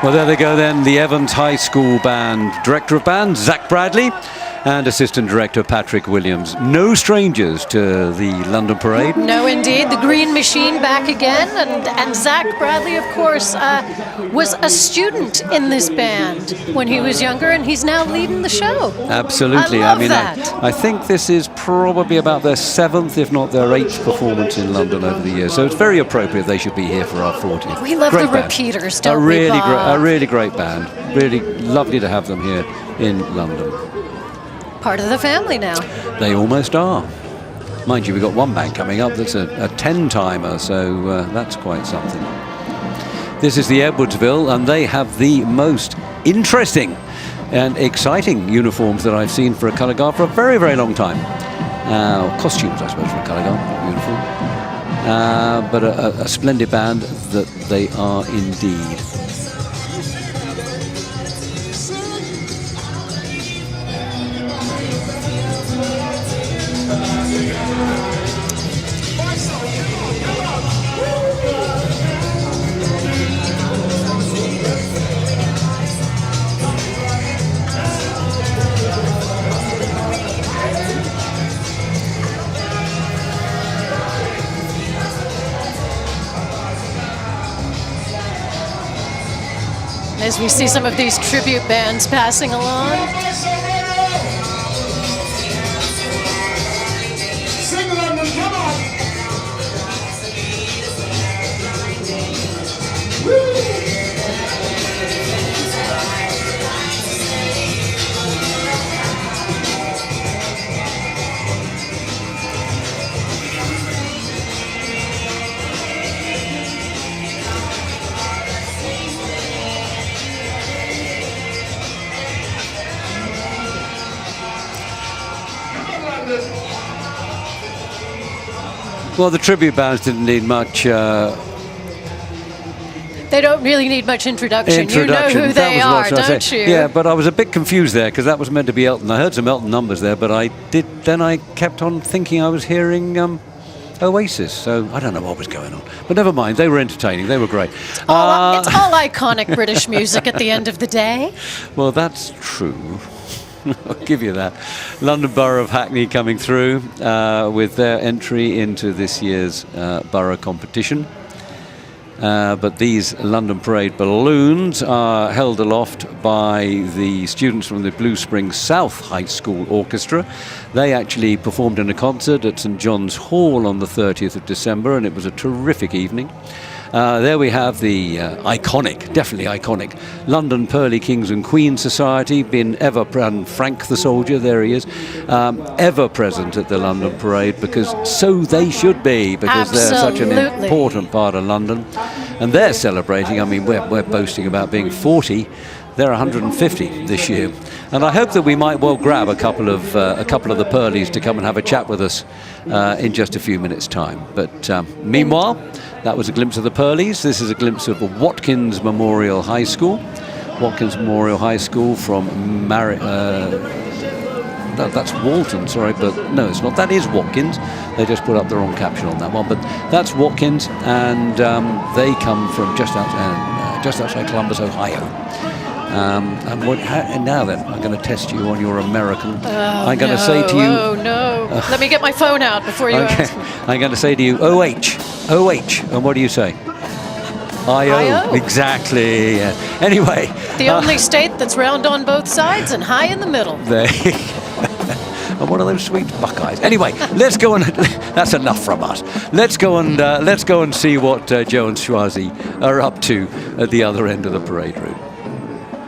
Well, there they go then, the Evans High School Band. Director of Band, Zach Bradley. and Assistant Director Patrick Williams. No strangers to the London Parade. No, indeed. The Green Machine back again. And Zach Bradley, of course, was a student in this band when he was younger, and he's now leading the show. Absolutely. I mean, that. I think this is probably about their 7th, if not their 8th performance in London over the years. So it's very appropriate they should be here for our 40th. We love great the band. repeaters, don't we, Bob? A really great band. Really lovely to have them here in London. Part of the family now. They almost are. Mind you, we've got one band coming up that's a 10-timer, so that's quite something. This is the Edwardsville, and they have the most interesting and exciting uniforms that I've seen for a colour guard for a very, very long time. Costumes, I suppose, for a colour guard, uniform. But a splendid band that they are indeed. As we see some of these tribute bands passing along. Sing London, come on! Well, the tribute bands didn't need much. They don't really need much introduction. You know who they are, don't you? Yeah, but I was a bit confused there because that was meant to be Elton. I heard some Elton numbers there, but I kept on thinking I was hearing Oasis. So I don't know what was going on. But never mind, they were entertaining. They were great. It's all iconic British music at the end of the day. Well, that's true. I'll give you that. London Borough of Hackney coming through with their entry into this year's borough competition. But these London Parade balloons are held aloft by the students from the Blue Springs South High School Orchestra. They actually performed in a concert at St John's Hall on the 30th of December, and it was a terrific evening. There we have the iconic, definitely iconic, London Pearly Kings and Queens Society, been ever present. Frank the Soldier, there he is, ever present at the London Parade, because so they should be, because they're such an important part of London. And they're celebrating, I mean, we're boasting about being 40. They're 150 this year, and I hope that we might well grab a couple of the Pearlies to come and have a chat with us in just a few minutes' time. But meanwhile, that was a glimpse of the Pearlies. This is a glimpse of Watkins Memorial High School. Watkins Memorial High School from that's Walton, sorry, but no, it's not. That is Watkins. They just put up the wrong caption on that one, but that's Watkins, and they come from just outside Columbus, Ohio. And now then, I'm going to test you on your American. I'm going to say to you... Oh, no. Let me get my phone out before you ask me. I'm going to say to you, OH. And what do you say? I-O. Exactly. Yeah. Anyway. The only state that's round on both sides and high in the middle. There you go. And one of those sweet Buckeyes. Anyway, let's go and... That's enough from us. Let's go and see what Joe and Schwazi are up to at the other end of the parade route.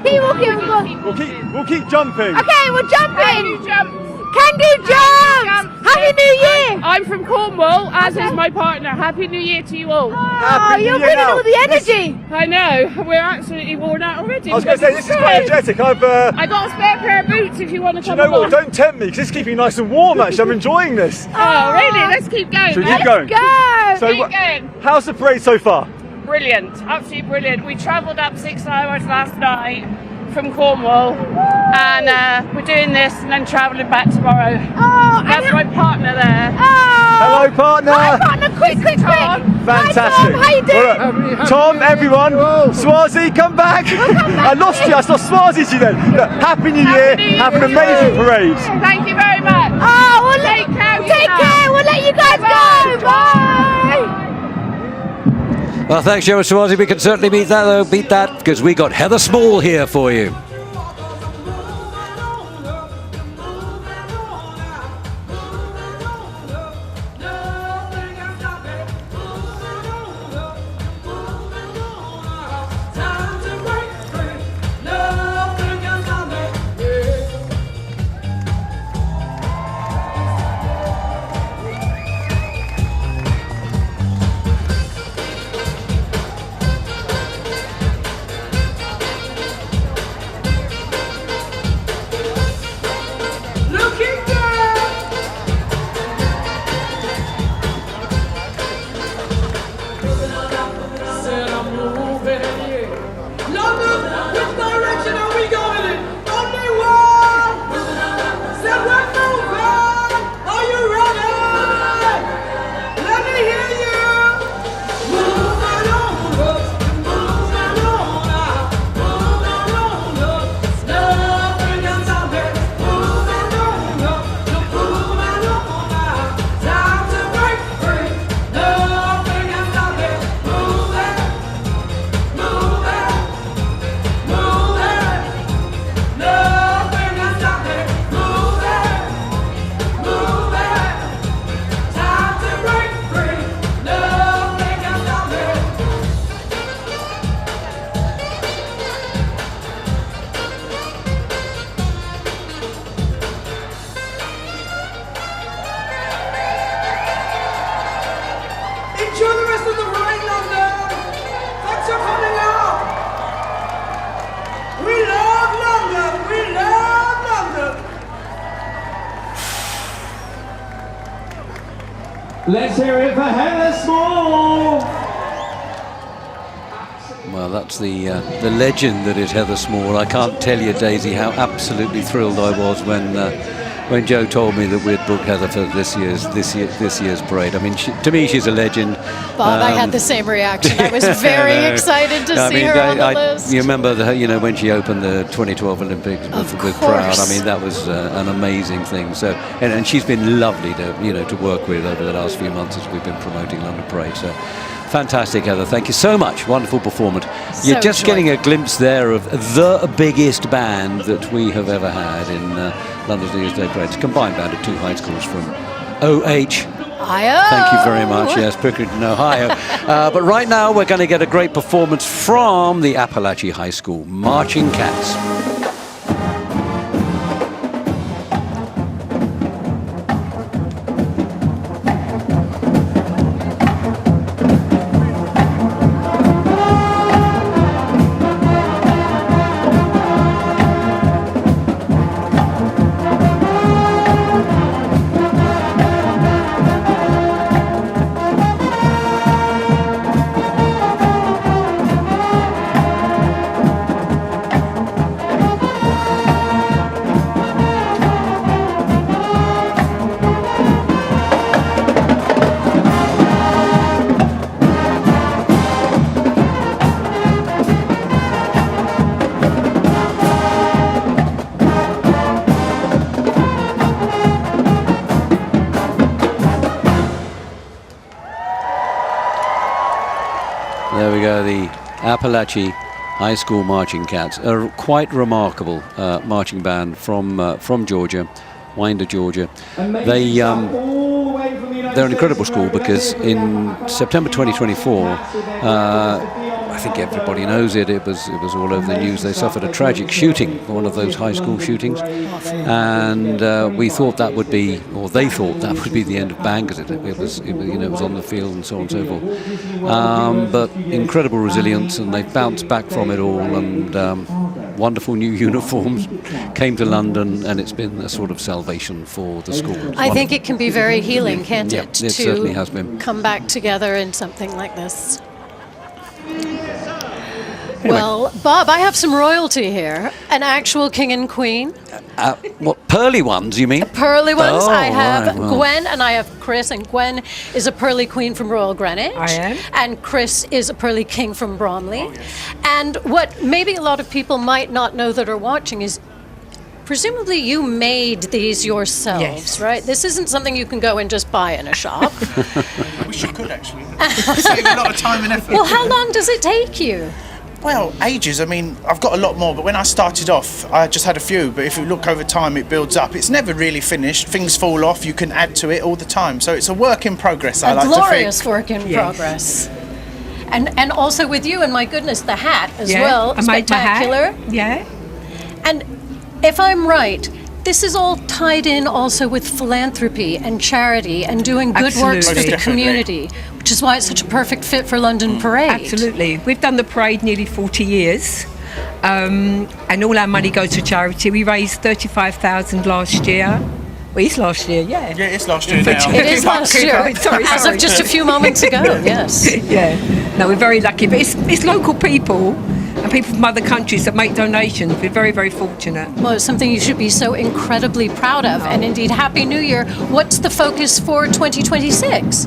Keep walking. We'll keep jumping. Okay, we're jumping. Can do jumps. Happy New Year. I'm from Cornwall, as is my partner. Happy New Year to you all. You're bringing all the energy. I know. We're absolutely worn out already. I was going to say, this is quite energetic. I got a spare pair of boots if you want to come along. You know what? along. Don't tempt me, because it's keeping nice and warm, actually. I'm enjoying this. Oh, really? Let's keep going. Should we keep going? Go. So, how's the parade so far? Brilliant. Absolutely brilliant. We travelled up 6 hours last night from Cornwall, and we're doing this and then travelling back tomorrow. That's my partner there. Hello, partner. Hi, partner quick. Fantastic. Hi, Tom. How you doing? Well, look, Tom, everyone, Swazi, come back. I lost you. I lost Swazi to you then. Look, Happy New Year. Have an amazing parade. Thank you very much. Oh, we'll Take care. We'll let you guys go. Bye. Well, thanks, Joe Swazi. We can certainly beat that, because we got Heather Small here for you. Let's hear it for Heather Small. Well, that's the legend that is Heather Small. I can't tell you, Daisy, how absolutely thrilled I was when Joe told me that we'd booked Heather for this year's parade. I mean, to me, she's a legend. Bob, I had the same reaction. I was very excited to see her on the list. You remember when she opened the 2012 Olympics with the crowd. I mean, that was an amazing thing. So, and she's been lovely to work with over the last few months as we've been promoting London Parade. So, fantastic, Heather. Thank you so much. Wonderful performance. You're just getting a glimpse there of the biggest band that we have ever had in London's New Year's Day Parade. It's a combined band of two high schools from OH. Ohio. Thank you very much. Yes, Pickerington, Ohio. But right now we're going to get a great performance from the Appalachia High School Marching Cats. There we go, the Appalachia High School Marching Cats, a quite remarkable marching band from Georgia, Winder, Georgia. They're an incredible school because in September 2024, I think everybody knows it. It was all over the news. They suffered a tragic shooting, one of those high school shootings, and we thought that would be, or they thought that would be the end of band because it was on the field and so on and so forth. But incredible resilience, and they bounced back from it all, and wonderful new uniforms came to London, and it's been a sort of salvation for the school. I think it can be very healing, can't it? It certainly has been. Come back together in something like this. Well, Bob, I have some royalty here. An actual king and queen. What, pearly ones, you mean? Pearly ones. Oh, I have right, well. Gwen and I have Chris. And Gwen is a pearly queen from Royal Greenwich. I am. And Chris is a pearly king from Bromley. And what maybe a lot of people might not know that are watching is presumably you made these yourselves, Yes. right? This isn't something you can go and just buy in a shop. Wish you could, actually. Save a lot of time and effort. Well, how long does it take you? Well, ages. I mean, I've got a lot more, but when I started off, I just had a few. But if you look over time, it builds up. It's never really finished. Things fall off. You can add to it all the time. So it's a work in progress, I like to think. A glorious work in progress. And also with you, and my goodness, the hat as well. I made my hat. Spectacular. Yeah. And if I'm right, this is all tied in also with philanthropy and charity and doing good works for the Absolutely. community, which is why it's such a perfect fit for London Parade. Absolutely. We've done the parade nearly 40 years, and all our money goes to charity. We raised 35,000 last year. Well, it's last year, yeah. Yeah, it's last year now. It is last year, Sorry. as of just a few moments ago, yes. Yeah. No, we're very lucky, but it's local people and people from other countries that make donations. We're very, very fortunate. Well, it's something you should be so incredibly proud of. And indeed, Happy New Year. What's the focus for 2026?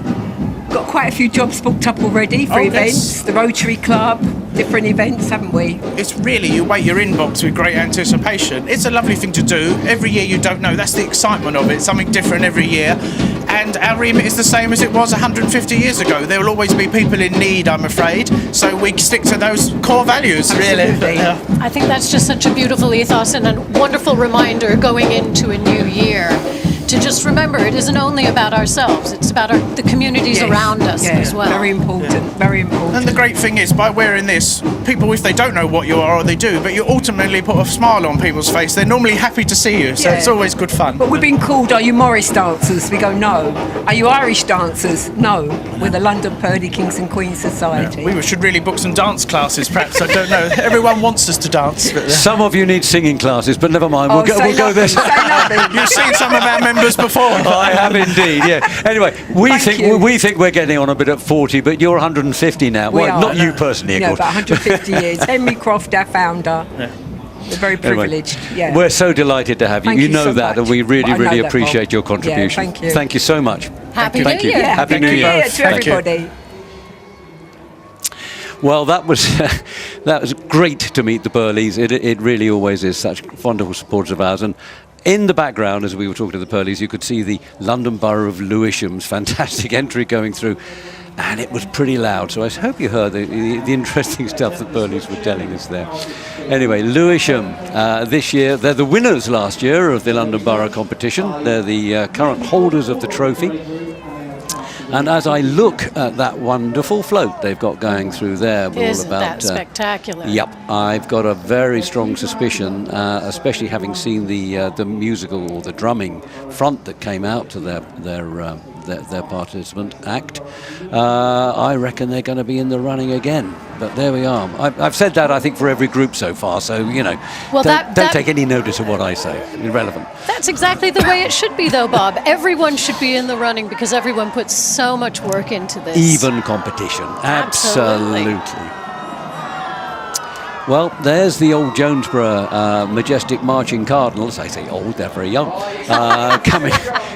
Got quite a few jobs booked up already for events, the Rotary Club, different events, haven't we? It's really, you wait your inbox with great anticipation. It's a lovely thing to do. Every year you don't know. That's the excitement of it. Something different every year. And our remit is the same as it was 150 years ago. There will always be people in need, I'm afraid. So we stick to those core values, really. I think that's just such a beautiful ethos and a wonderful reminder going into a new year. To just remember, it isn't only about ourselves, it's about the communities around us as well. Very important, very important. And the great thing is, by wearing this, people, if they don't know what you are, or they do, but you ultimately put a smile on people's face, they're normally happy to see you, so it's always good fun. But we've been called, are you Morris dancers? We go, no. Are you Irish dancers? No. We're the London Pearly Kings and Queens Society. We should really book some dance classes, perhaps, I don't know. Everyone wants us to dance. But, Some of you need singing classes, but never mind, we'll go there. You've seen some of our members before. I have indeed, yeah. Anyway, we think we're getting on a bit at 40, but you're 150 now. We well, are. not you personally, of No, course. but 150 years. Henry Croft, our founder. We're very privileged. Anyway, we're so delighted to have you. Thank You you know so that, much. and we really, I know really that, appreciate Bob. your contribution. Yeah, thank you. Thank you so much. Happy Thank New you. Year. Happy New Year to everybody. Well, that was great to meet the Burleys. It really always is such wonderful supporters of ours. And in the background, as we were talking to the Burleys, you could see the London Borough of Lewisham's fantastic entry going through. And it was pretty loud, so I hope you heard the interesting stuff that Burleys were telling us there. Anyway, Lewisham, this year, they're the winners last year of the London Borough competition. They're the current holders of the trophy. And as I look at that wonderful float they've got going through there, Isn't that spectacular? Yep, I've got a very strong suspicion, especially having seen the musical or the drumming front that came out to their participant act. I reckon they're going to be in the running again. But there we are. I've said that, I think, for every group so far. So, you know, Well, don't take any notice of what I say. Irrelevant. That's exactly the way it should be, though, Bob. Everyone should be in the running because everyone puts so much work into this. Even competition. Absolutely. Well, there's the old Jonesborough Majestic Marching Cardinals. I say old, they're very young.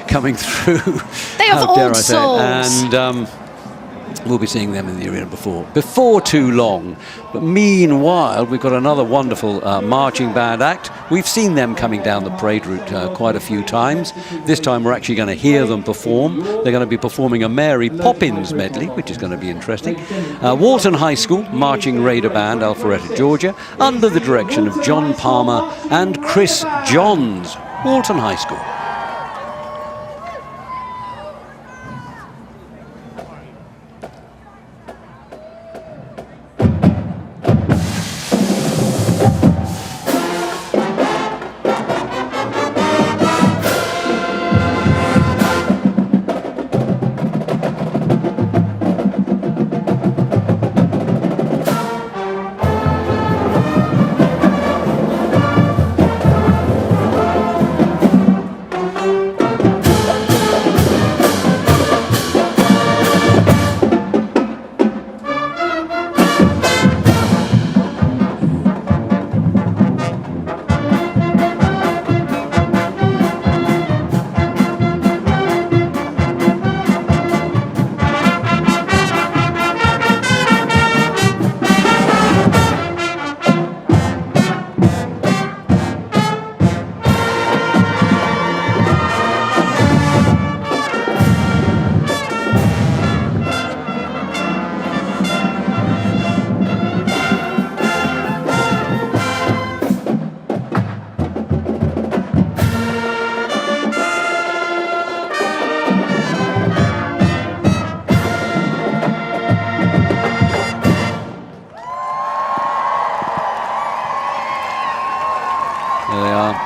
Coming through. They have How dare old I say it. souls. And we'll be seeing them in the arena before too long. But meanwhile, we've got another wonderful marching band act. We've seen them coming down the parade route quite a few times. This time we're actually going to hear them perform. They're going to be performing a Mary Poppins medley, which is going to be interesting. Walton High School Marching Raider Band, Alpharetta, Georgia, under the direction of John Palmer and Chris Johns. Walton High School.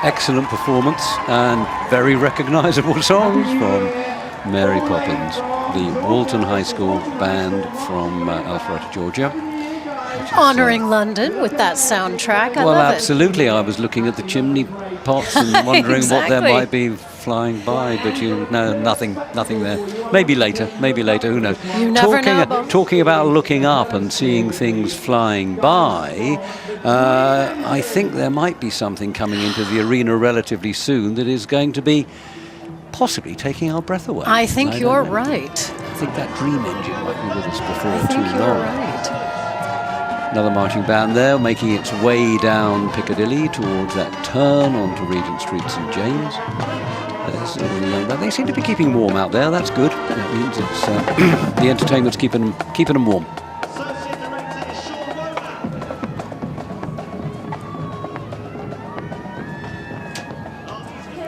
excellent performance and very recognisable songs from Mary Poppins, the Walton High School band from Alpharetta, Georgia. Honouring London with that soundtrack. I well, love absolutely. I was looking at the chimney pots and wondering what there might be flying by, but nothing there. Maybe later, who knows? You never know. Talking about looking up and seeing things flying by, I think there might be something coming into the arena relatively soon that is going to be possibly taking our breath away. I think you're right. I think that dream engine might be with us before too long. You're right. Another marching band there, making its way down Piccadilly towards that turn onto Regent Street, St James. They seem to be keeping warm out there. That's good. That means it's the entertainment's keeping them warm. Because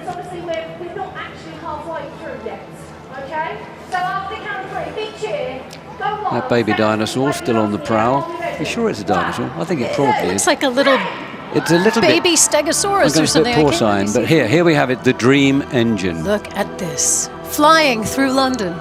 obviously we're not actually halfway through yet. Okay? So after count 3, big cheer. Go on. That baby dinosaur still on the prowl. You sure it's a dinosaur? I think it probably is. It's like a little baby stegosaurus or something. Porcine, but here we have it, the Dream Engine. Look at this. Flying through London.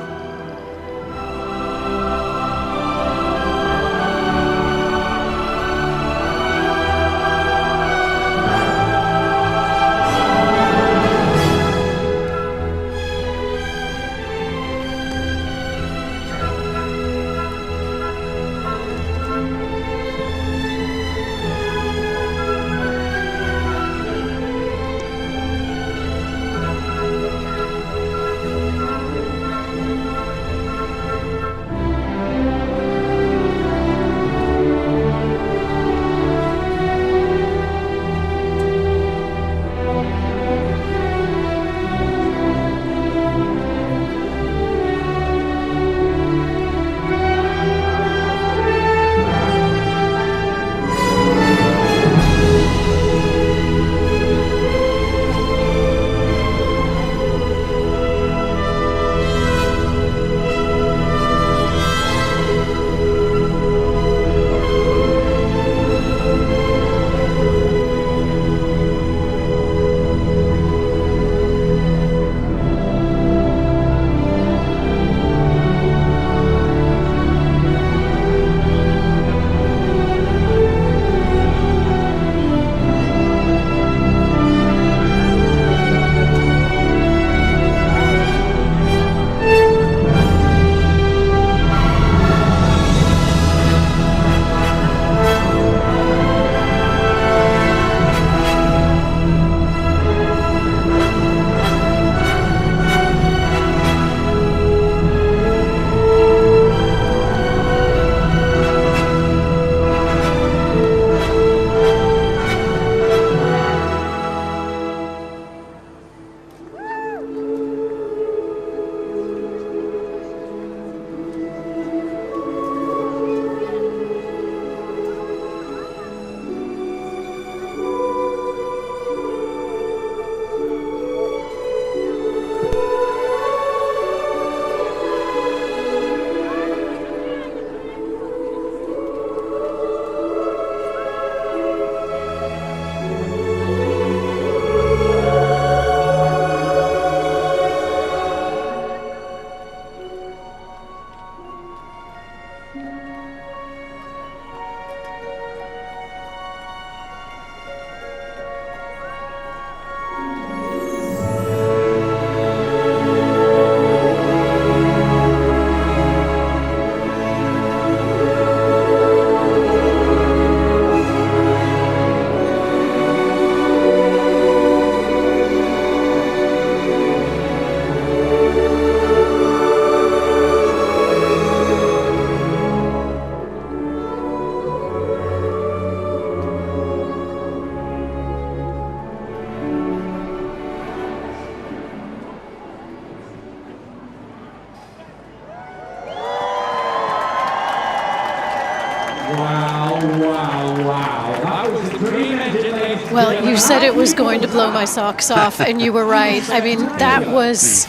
Well, you said it was going to blow my socks off, and you were right. I mean, that was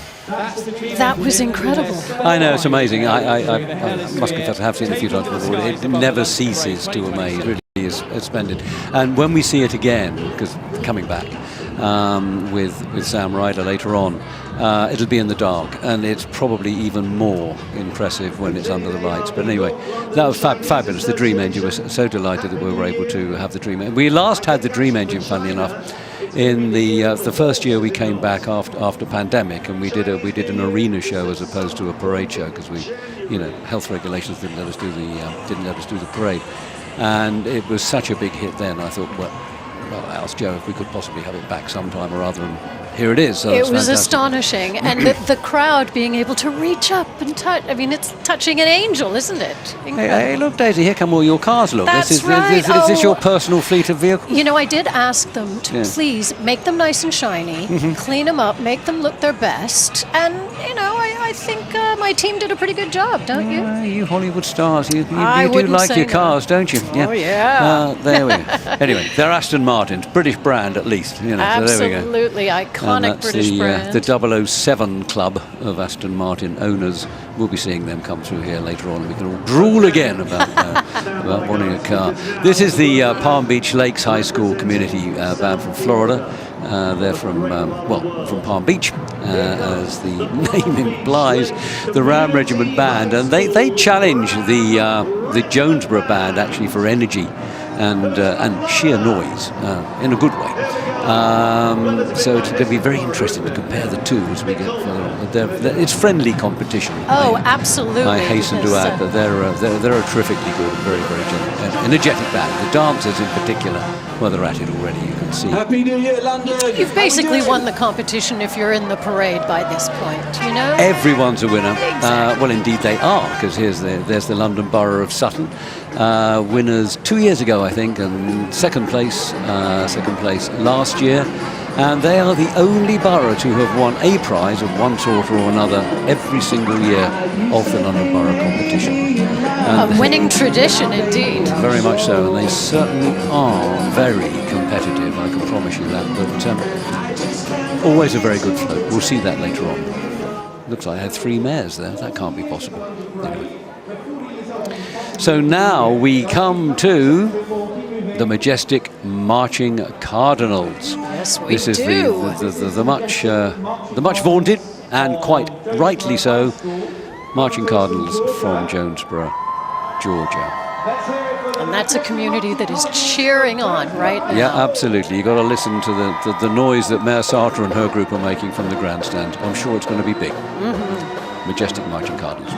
incredible. I know, it's amazing. I must confess I have seen it a few times before. It never ceases to amaze. It really is splendid. And when we see it again, because coming back, with Sam Ryder later on. It'll be in the dark, and it's probably even more impressive when it's under the lights. But anyway, that was fabulous. The Dream Engine, was so delighted that we were able to have the Dream Engine. We last had the Dream Engine, funnily enough, in the first year we came back after pandemic, and we did an arena show as opposed to a parade show because health regulations didn't let us do the parade, and it was such a big hit then. I thought, well, I asked Joe if we could possibly have it back sometime or other, and here it is. So it was astonishing, and the crowd being able to reach up and touch. I mean, it's touching an angel, isn't it? Hey, look, Daisy, here come all your cars. Look, That's is right. Is this your personal fleet of vehicles? You know, I did ask them to please make them nice and shiny, clean them up, make them look their best, and I think my team did a pretty good job, don't you? You Hollywood stars, you do wouldn't like say your cars, don't you? Oh, yeah. There we go. Anyway, they're Aston Martins, British brand at least. Absolutely, So there we go. iconic And British brand. the 007 club of Aston Martin owners. We'll be seeing them come through here later on, and we can all drool again about wanting a car. This is the Palm Beach Lakes High School community band from Florida. They're from Palm Beach, as the name implies, the Ram Regiment band, and they challenge the Jonesboro band actually for energy and sheer noise in a good way. So it's going to be very interesting to compare the two as we get further. It's friendly competition. Oh, absolutely. I hasten to add that they're a terrifically good, very, very energetic band. The dancers in particular, well, they're at it already, you can see. Happy New Year, London! You've basically won the competition if you're in the parade by this point, you know? Everyone's a winner. Exactly. Well, indeed they are, because there's the London Borough of Sutton. Winners 2 years ago, I think, and second place last year. And they are the only borough to have won a prize of one sort or another every single year of the London Borough competition. A winning tradition, indeed. Very much so, and they certainly are very competitive, I can promise you that. But always a very good float. We'll see that later on. Looks like I had 3 mares there. That can't be possible. Anyway. So now we come to the majestic marching Cardinals. Yes, we This is do. the much vaunted, and quite rightly so, marching Cardinals from Jonesboro, Georgia. And that's a community that is cheering on right now. Yeah, absolutely. You've got to listen to the noise that Mayor Sartre and her group are making from the grandstand. I'm sure it's going to be big. Majestic marching Cardinals.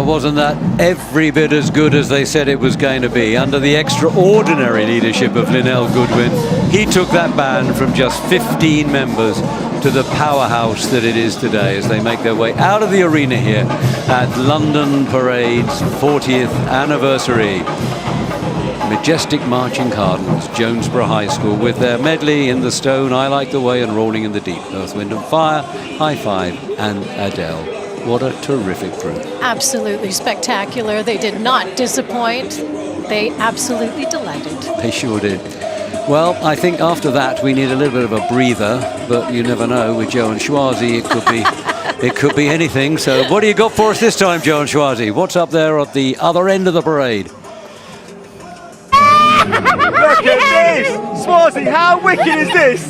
wasn't that every bit as good as they said it was going to be? Under the extraordinary leadership of Linnell Goodwin, he took that band from just 15 members to the powerhouse that it is today as they make their way out of the arena here at London Parade's 40th anniversary. Majestic Marching Cardinals, Jonesborough High School, with their medley In the Stone, I Like the Way, and Rolling in the Deep, Earth, Wind and Fire, High Five, and Adele. What a terrific group. Absolutely spectacular. They did not disappoint. They absolutely delighted. They sure did. Well, I think after that we need a little bit of a breather, but you never know with Joe and Schwarzy, it could be anything. So what do you got for us this time, Joe and Schwarzy? What's up there at the other end of the parade? Look at this! Schwarzy, how wicked is this?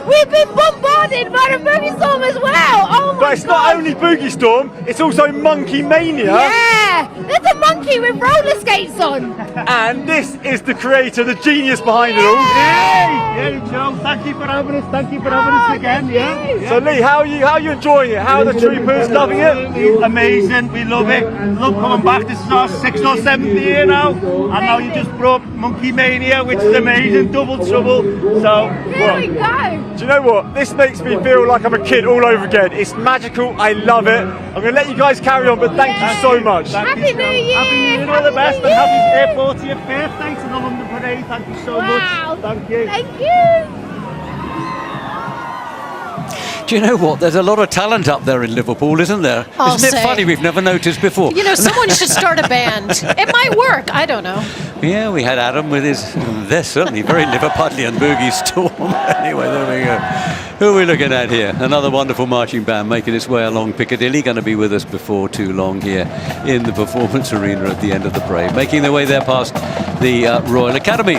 We've been bombarded by the Boogie Storm as well! Oh my But it's not only Boogie Storm, it's also Monkey Mania. Yeah! There's a monkey with roller skates on! And this is the creator, the genius behind it all. Yeah, Joe, thank you for having us. Thank you for having us again. Yeah. So Lee, how are you enjoying it? How are the troopers loving it? Amazing. We love it. Love coming back. This is our 6th or 7th year now. And now you just brought Monkey Mania, which is amazing. Double trouble. So, Here we go. Do you know what? This makes me feel like I'm a kid all over again. It's magical. I love it. I'm going to let you guys carry on, but thank you so much. Happy New Year. Happy New Year. All the best. And happy 40th birthday to the London Parade. Thank you so much. Thank you. Thank you. Do you know what? There's a lot of talent up there in Liverpool, isn't there? Isn't it funny? We've never noticed before. You know, someone should start a band. It might work. I don't know. Yeah, we had Adam with his, they're certainly very Liverpudlian Boogie Storm. Anyway, there we go. Who are we looking at here? Another wonderful marching band making its way along Piccadilly, going to be with us before too long here in the Performance Arena at the end of the parade, making their way there past the Royal Academy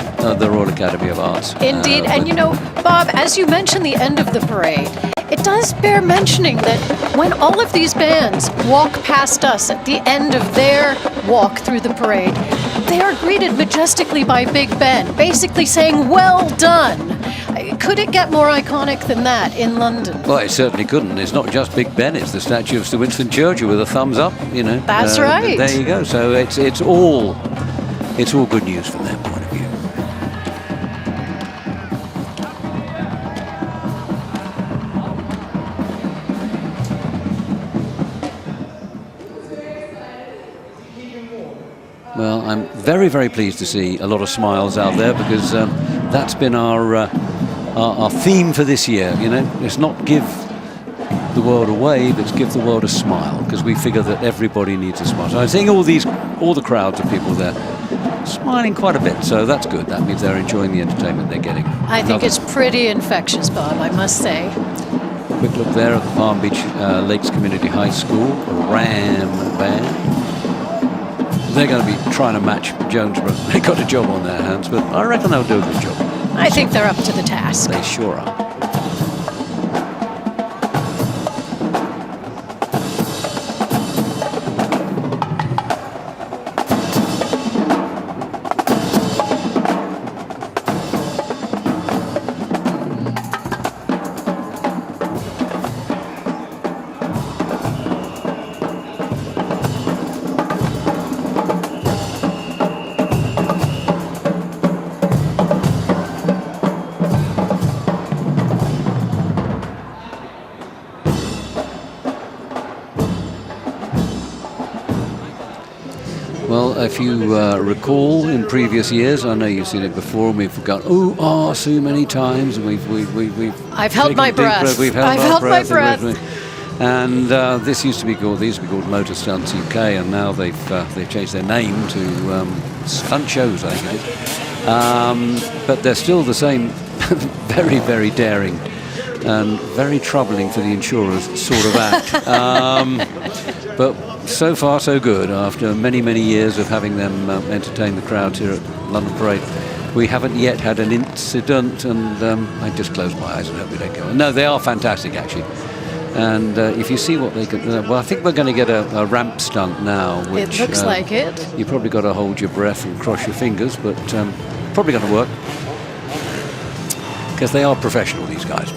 of Arts. Indeed, and you know, Bob, as you mentioned the end of the parade, it does bear mentioning that when all of these bands walk past us at the end of their walk through the parade, they are greeted majestically by Big Ben, basically saying, well done. Could it get more iconic than that in London? Well, it certainly couldn't. It's not just Big Ben, it's the statue of Sir Winston Churchill with a thumbs up, you know. That's right. There you go. So it's all good news from their point of view. Well, I'm very, very pleased to see a lot of smiles out there because that's been our theme for this year. You know, it's not give the world away, but it's give the world a smile because we figure that everybody needs a smile. So I'm seeing all the crowds of people there smiling quite a bit, so that's good. That means they're enjoying the entertainment they're getting. I think it's pretty infectious, Bob, I must say. Quick look there at the Palm Beach Lakes Community High School Ram Band. They're going to be trying to match Jonesborough. They've got a job on their hands, but I reckon they'll do a good job. I think they're up to the task. They sure are. Well, if you recall in previous years, I know you've seen it before, and we've gone, so many times, and we've I've held my breath. I've held my breath. And these used to be called Motor Stunts UK, and now they've changed their name to Stunt Shows, I think it is. But they're still the same, very, very daring and very troubling for the insurers sort of act. But so far so good. After many, many years of having them entertain the crowds here at London Parade, we haven't yet had an incident, and I just close my eyes and hope we don't go on. No, they are fantastic actually. And if you see what they can, well, I think we're going to get a ramp stunt now. Which, it looks like it. You've probably got to hold your breath and cross your fingers, but probably going to work because they are professional, these guys.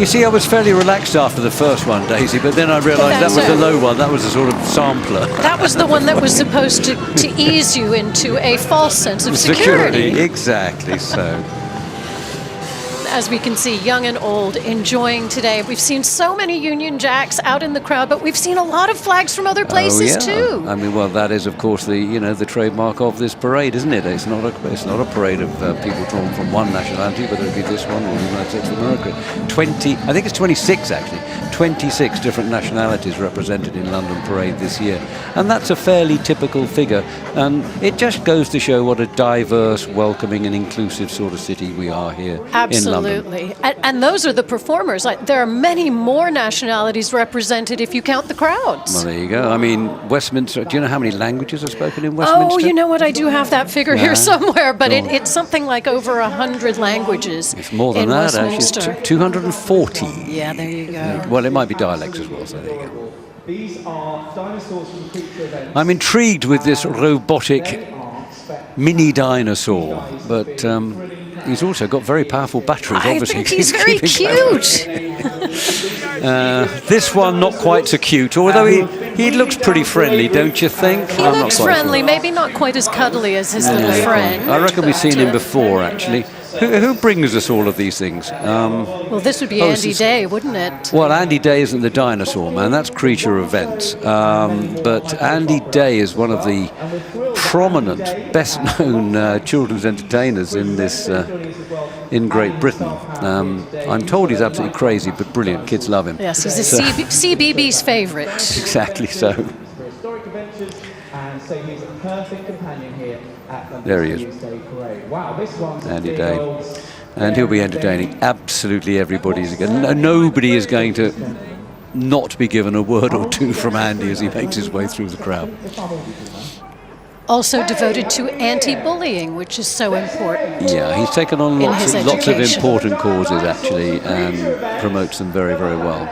You see, I was fairly relaxed after the first one, Daisy, but then I realised that was the low one. That was a sort of sampler. That was the one that was supposed to ease you into a false sense of security. Exactly so. As we can see, young and old enjoying today. We've seen so many Union Jacks out in the crowd, but we've seen a lot of flags from other places too. I mean, well, that is, of course, the trademark of this parade, isn't it? It's not a parade of people drawn from one nationality, whether it be this one or the United States of America. I think it's 26 actually. 26 different nationalities represented in London Parade this year, and that's a fairly typical figure. And it just goes to show what a diverse, welcoming, and inclusive sort of city we are here in London. Absolutely. And those are the performers. There are many more nationalities represented if you count the crowds. Well, there you go. I mean, Westminster, do you know how many languages are spoken in Westminster? Oh, you know what? I do have that figure here somewhere, but it's something like over 100 languages. It's more than that, Westminster. actually. It's 240. Yeah, there you go. Well, it might be dialects as well, so there you go. These are dinosaurs from creature events. I'm intrigued with this robotic mini dinosaur, but he's also got very powerful batteries, obviously. I think he's very cute. This one, not quite so cute, although he looks pretty friendly, don't you think? He looks friendly, maybe not quite as cuddly as his little friend. I reckon we've seen him before, actually. Who brings us all of these things? Well, this would be Andy Day, wouldn't it? Well, Andy Day isn't the dinosaur man, that's Creature Events. But Andy Day is one of the prominent, best-known children's entertainers in this in Great Britain. I'm told he's absolutely crazy, but brilliant. Kids love him. Yes, he's a CBB's favourite. Exactly so. Historic adventures, and so he's a perfect companion here at the There he is. Parade. Wow, this one's Andy Day. And he'll be entertaining absolutely everybody. Nobody is going to not be given a word or two from Andy as he makes his way through the crowd. Also devoted to anti-bullying, which is so important. Yeah, he's taken on lots of important causes, actually, and promotes them very, very well.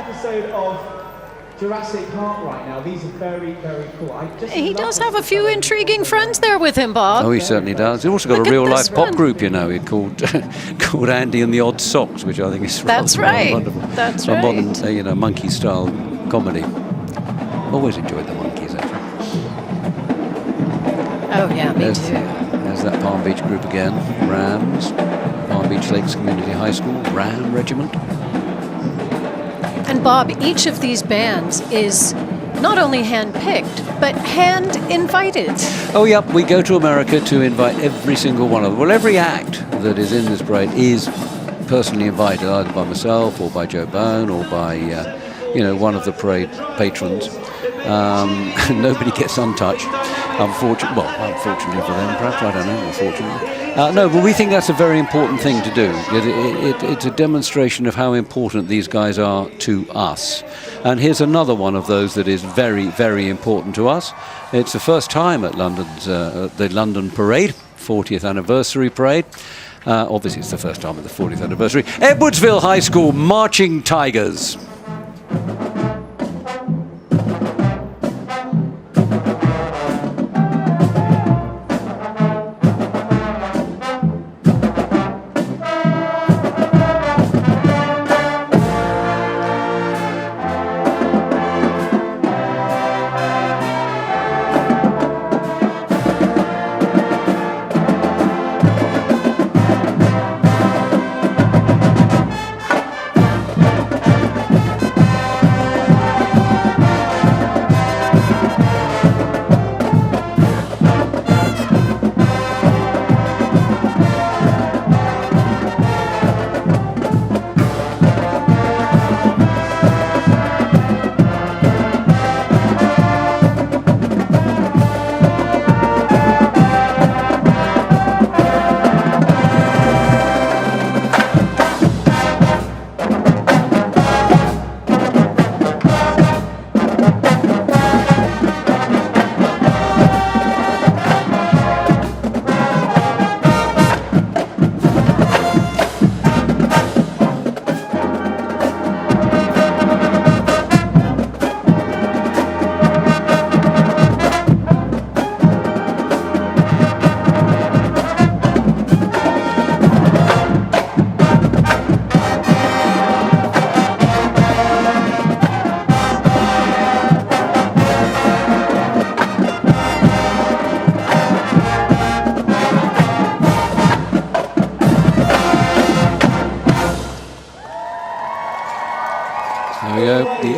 Jurassic Park right now. These are very, very cool. He does have a few intriguing friends there with him, Bob. Oh, he certainly does. He's also got a real-life pop group, you know, called Andy and the Odd Socks, which I think is rather wonderful. That's a right. modern, monkey-style comedy. Always enjoyed the monkeys, actually. Oh, yeah, me too. There's that Palm Beach group again. Rams, Palm Beach Lakes Community High School, Ram Regiment. And Bob, each of these bands is not only hand-picked, but hand-invited. Oh, yep, we go to America to invite every single one of them. Well, every act that is in this parade is personally invited, either by myself or by Joe Bone or by, one of the parade patrons. Nobody gets untouched. Unfortunately for them, perhaps, I don't know, unfortunately. No, but we think that's a very important thing to do. It's a demonstration of how important these guys are to us. And here's another one of those that is very, very important to us. It's the first time at the London Parade, 40th anniversary parade. Obviously, it's the first time at the 40th anniversary. Edwardsville High School Marching Tigers.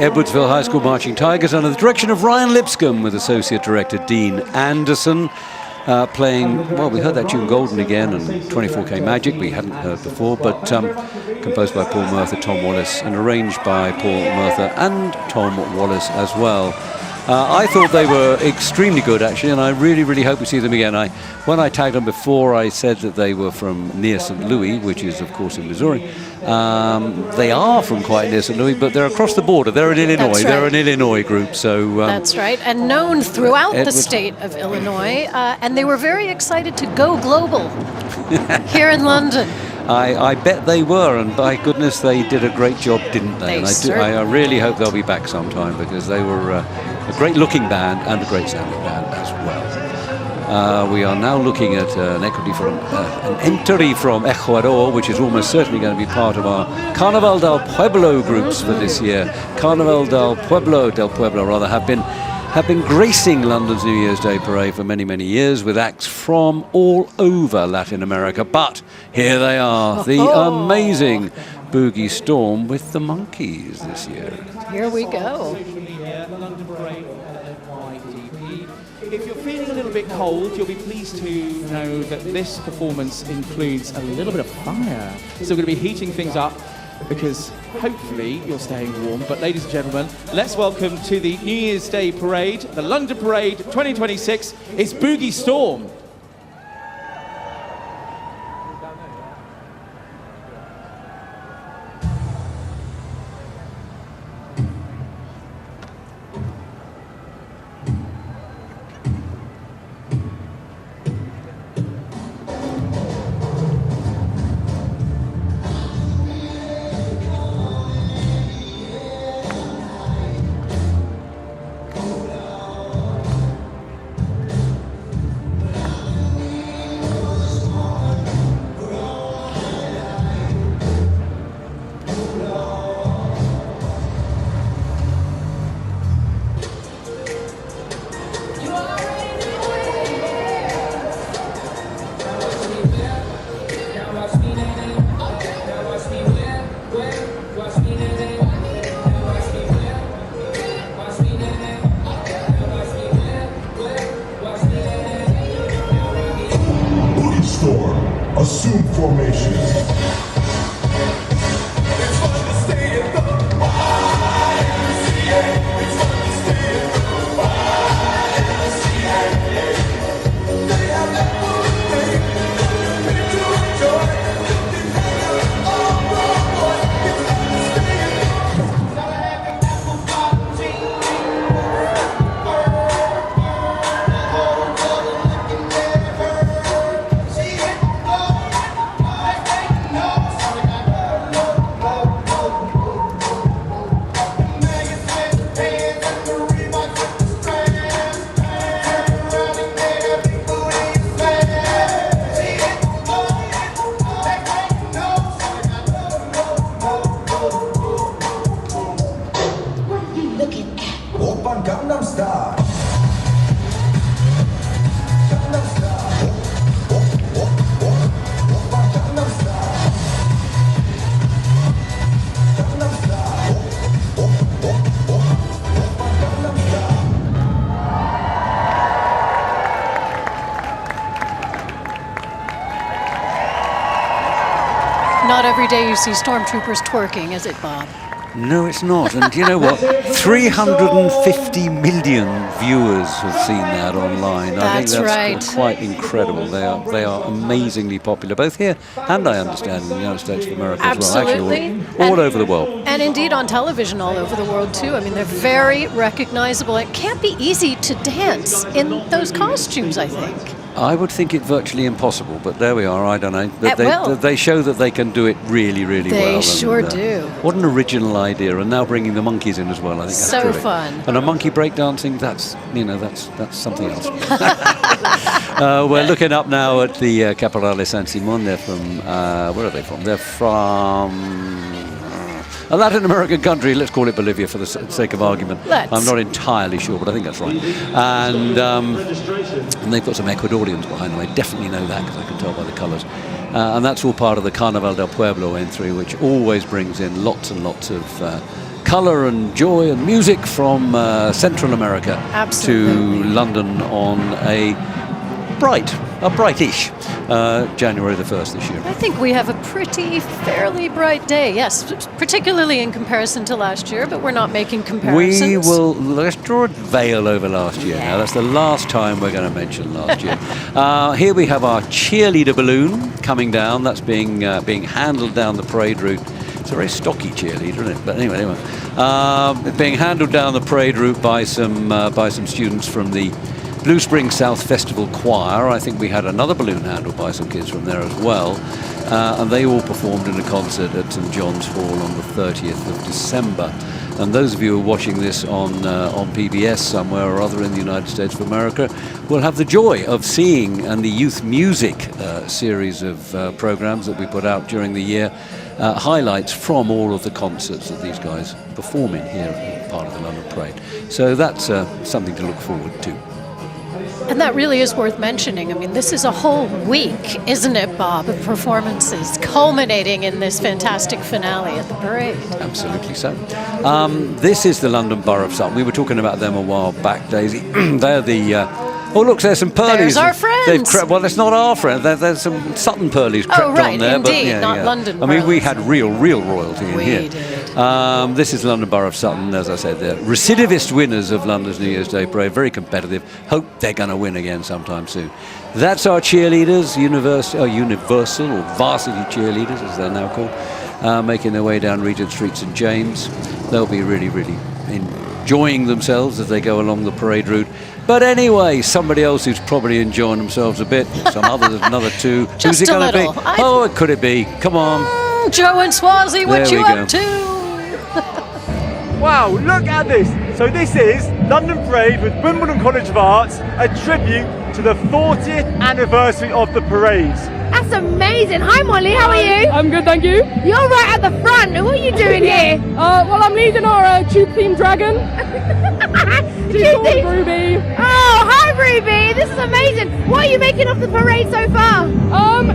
Edwardsville High School Marching Tigers under the direction of Ryan Lipscomb with Associate Director Dean Anderson. Playing, well, we heard that tune Golden again and 24K Magic we hadn't heard before, but composed by Paul Murtha, Tom Wallace, and arranged by Paul Murtha and Tom Wallace as well. I thought they were extremely good, actually, and I really, really hope we see them again. When I tagged them before, I said that they were from near St. Louis, which is, of course, in Missouri. They are from quite near St. Louis, but they're across the border. They're in Illinois. Right. They're an Illinois group. So that's right, and known throughout the state of Illinois. And they were very excited to go global here in London. I bet they were, and by goodness, they did a great job, didn't they? I really hope they'll be back sometime, because they were a great-looking band and a great-sounding band as well. We are now looking at an entry from Ecuador, which is almost certainly going to be part of our Carnaval del Pueblo groups for this year. Carnaval del Pueblo rather, have been gracing London's New Year's Day parade for many, many years with acts from all over Latin America. But here they are, the amazing Boogie Storm with the Monkees this year. Here we go. If you're feeling a little bit cold, you'll be pleased to know that this performance includes a little bit of fire. So we're going to be heating things up, because hopefully you're staying warm. But ladies and gentlemen, let's welcome to the New Year's Day Parade, the London Parade 2026, it's Boogie Storm. Assume formation. Not every day you see stormtroopers twerking, is it, Bob? No, it's not. And you know what? 350 million viewers have seen that online. I think that's quite incredible. They are amazingly popular, both here and, I understand, in the United States of America as well. Actually, all over the world. And indeed on television all over the world, too. I mean, they're very recognizable. It can't be easy to dance in those costumes, I think. I would think it virtually impossible, but there we are. I don't know. But they show that they can do it really, really well. They sure do. What an original idea! And now bringing the monkeys in as well. I think that's so terrific. Fun. And a monkey breakdancing, that's something else. We're looking up now at the Caporale San Simon. They're from where are they from? They're from a Latin American country, let's call it Bolivia for the sake of argument. I'm not entirely sure, but I think that's right. And they've got some Ecuadorians behind them. I definitely know that because I can tell by the colours. And that's all part of the Carnaval del Pueblo entry, which always brings in lots and lots of colour and joy and music from Central America to London on a brightish January the 1st this year. I think we have a fairly bright day, yes, particularly in comparison to last year, but we're not making comparisons. Let's draw a veil over last year now. That's the last time we're going to mention last year. Here we have our cheerleader balloon coming down. That's being handled down the parade route. It's a very stocky cheerleader, isn't it? But anyway. Being handled down the parade route by some students from the Blue Springs South Festival Choir. I think we had another balloon handled by some kids from there as well. And they all performed in a concert at St John's Hall on the 30th of December. And those of you who are watching this on PBS somewhere or other in the United States of America will have the joy of seeing, and the youth music series of programs that we put out during the year, highlights from all of the concerts that these guys perform in here as part of the London Parade. So that's something to look forward to. And that really is worth mentioning. I mean, this is a whole week, isn't it, Bob, of performances culminating in this fantastic finale at the parade. Absolutely so. This is the London Borough of Sutton. We were talking about them a while back, Daisy. They're the... oh, look, there's some Pearlies. There's our friends. Well, it's not our friends. There's some Sutton Pearlies crept on there. Indeed, but, not London I mean, we had real royalty in here. We did. This is London Borough of Sutton, as I said, the recidivist winners of London's New Year's Day Parade. Very competitive. Hope they're going to win again sometime soon. That's our cheerleaders, universal or varsity cheerleaders, as they're now called, making their way down Regent Street, St James. They'll be really enjoying themselves as they go along the parade route. But anyway, somebody else who's probably enjoying themselves a bit, some others, another two. Just Who's it going to be? little. Oh, could it be? Come on. Joe and Swazi, what There you we up go. to? Wow, look at this. So this is London Parade with Wimbledon College of Arts, a tribute to the 40th anniversary of the parade. That's amazing. Hi, Molly. How are you? I'm good, thank you. You're right at the front. What are you doing here? Well, I'm leading our tube-themed dragon. She's called Ruby. Oh, hi, Ruby. This is amazing. What are you making of the parade so far?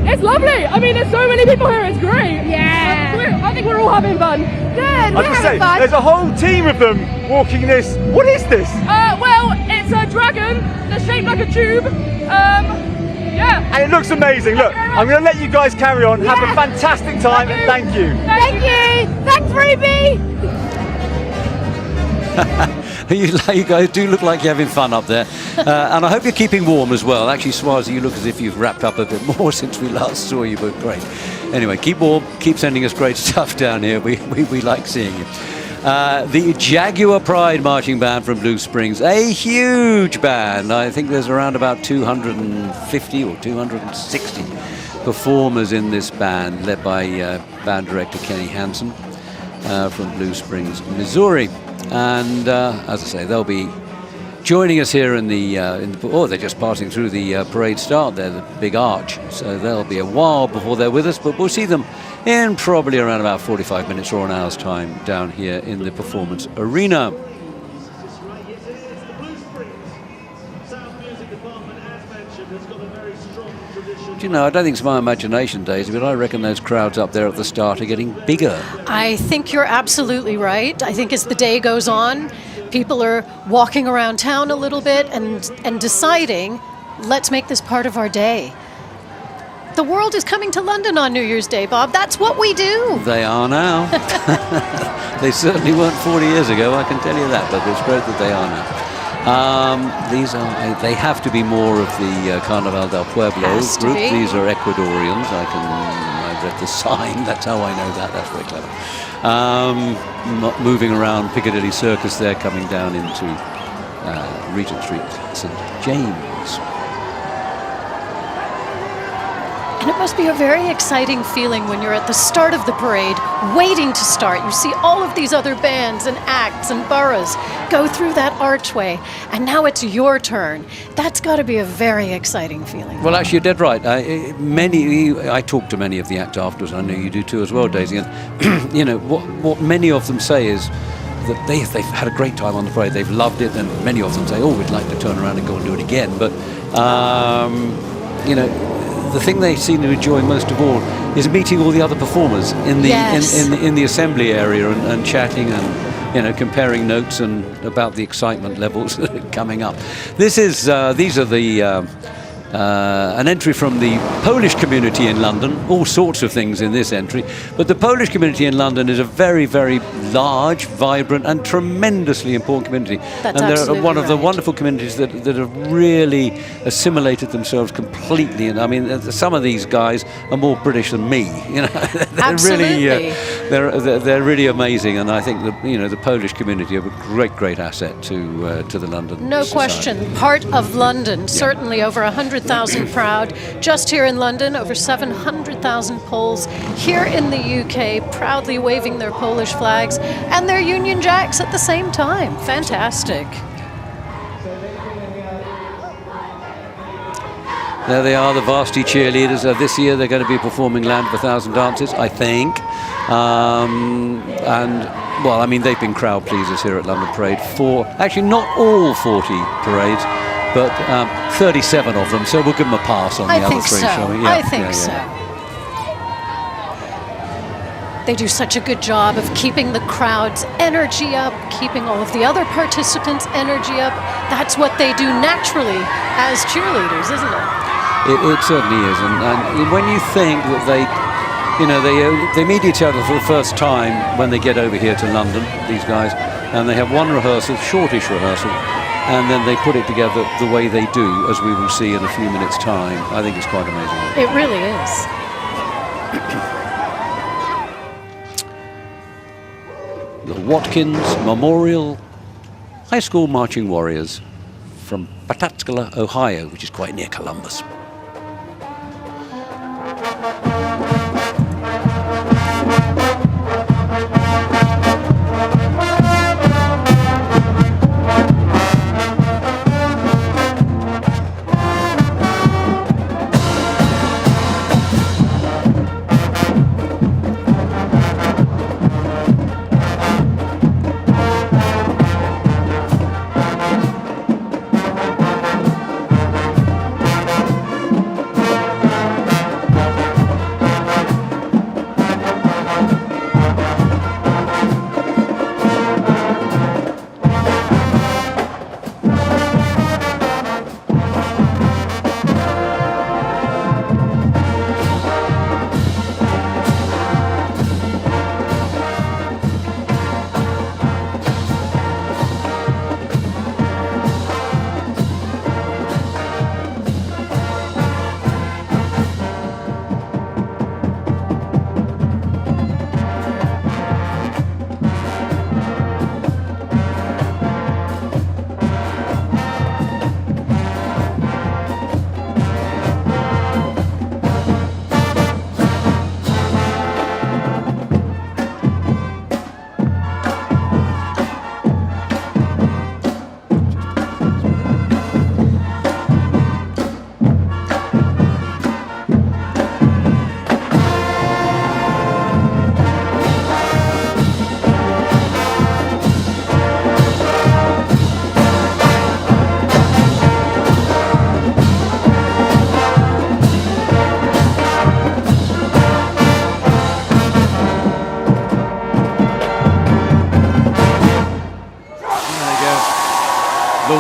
It's lovely. I mean, there's so many people here. It's great. Yeah. I think we're all having fun. Good. We're having fun. There's a whole team of them walking this. What is this? Well, it's a dragon that's shaped like a tube. Yeah. And it looks amazing. Look, I'm going to let you guys carry on. Have a fantastic time and thank you. Thank you. Thanks, Ruby. You guys do look like you're having fun up there. And I hope you're keeping warm as well. Actually, Swazi, you look as if you've wrapped up a bit more since we last saw you, but great. Anyway, keep warm. Keep sending us great stuff down here. We like seeing you. The Jaguar Pride Marching Band from Blue Springs, a huge band. I think there's around about 250 or 260 performers in this band, led by band director Kenny Hansen from Blue Springs, Missouri. And as I say, they'll be joining us here in the they're just passing through the parade start there, the big arch. So there'll be a while before they're with us, but we'll see them in probably around about 45 minutes or an hour's time down here in the performance arena. Do you know, I don't think it's my imagination, Daisy, but I reckon those crowds up there at the start are getting bigger. I think you're absolutely right. I think as the day goes on, people are walking around town a little bit and deciding, let's make this part of our day. The world is coming to London on New Year's Day, Bob. That's what we do. They are now. They certainly weren't 40 years ago, I can tell you that, but it's great that they are now. They have to be more of the Carnaval del Pueblo group. These are Ecuadorians. I read the sign. That's how I know that. That's very clever. Moving around Piccadilly Circus there, coming down into Regent Street, St James. And it must be a very exciting feeling when you're at the start of the parade, waiting to start. You see all of these other bands and acts and boroughs go through that archway, and now it's your turn. That's got to be a very exciting feeling. Well, actually, you're dead right. I talked to many of the acts afterwards. I know you do too as well, Daisy. And you know what many of them say is that they've had a great time on the parade. They've loved it, and many of them say, "Oh, we'd like to turn around and go and do it again." But you know, the thing they seem to enjoy most of all is meeting all the other performers in the in the assembly area and chatting comparing notes and about the excitement levels coming up. These are an entry from the Polish community in London, all sorts of things in this entry, but the Polish community in London is a very, very large, vibrant and tremendously important community. That's and they're absolutely one of the right. wonderful communities that have really assimilated themselves completely. And I mean, some of these guys are more British than me. They're Absolutely. really they're really amazing, and I think that the Polish community are a great asset to the London. No society. question, part of London, certainly over 100,000 proud. Just here in London, over 700,000 Poles here in the UK, proudly waving their Polish flags and their Union Jacks at the same time. Fantastic. There they are, the varsity cheerleaders. This year they're going to be performing Land of a Thousand Dances, I think. They've been crowd pleasers here at London Parade for, actually not all 40 parades, but 37 of them, so we'll give them a pass on the other three, shall we? I think so. They do such a good job of keeping the crowd's energy up, keeping all of the other participants' energy up. That's what they do naturally as cheerleaders, isn't it? It certainly is, and when you think that they meet each other for the first time when they get over here to London, these guys, and they have one rehearsal, shortish rehearsal, and then they put it together the way they do, as we will see in a few minutes' time. I think it's quite amazing. It really is. The Watkins Memorial High School Marching Warriors from Pataskala, Ohio, which is quite near Columbus.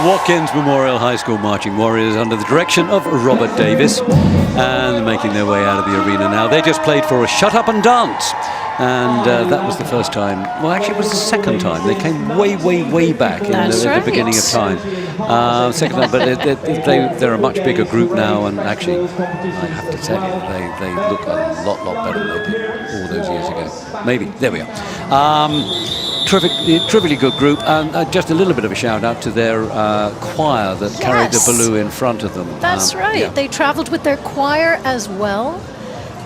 Watkins Memorial High School Marching Warriors under the direction of Robert Davis, and making their way out of the arena now. They just played for a Shut Up and Dance, and that was the first time. Well, actually it was the second time. They came way back in the beginning of time. Second time, but they're a much bigger group now, and actually I have to tell you, they look a lot better than they did all those years ago. Maybe, there we are. Terrifically good group, and just a little bit of a shout out to their choir that carried the baloo in front of them. That's right. Yeah. They traveled with their choir as well,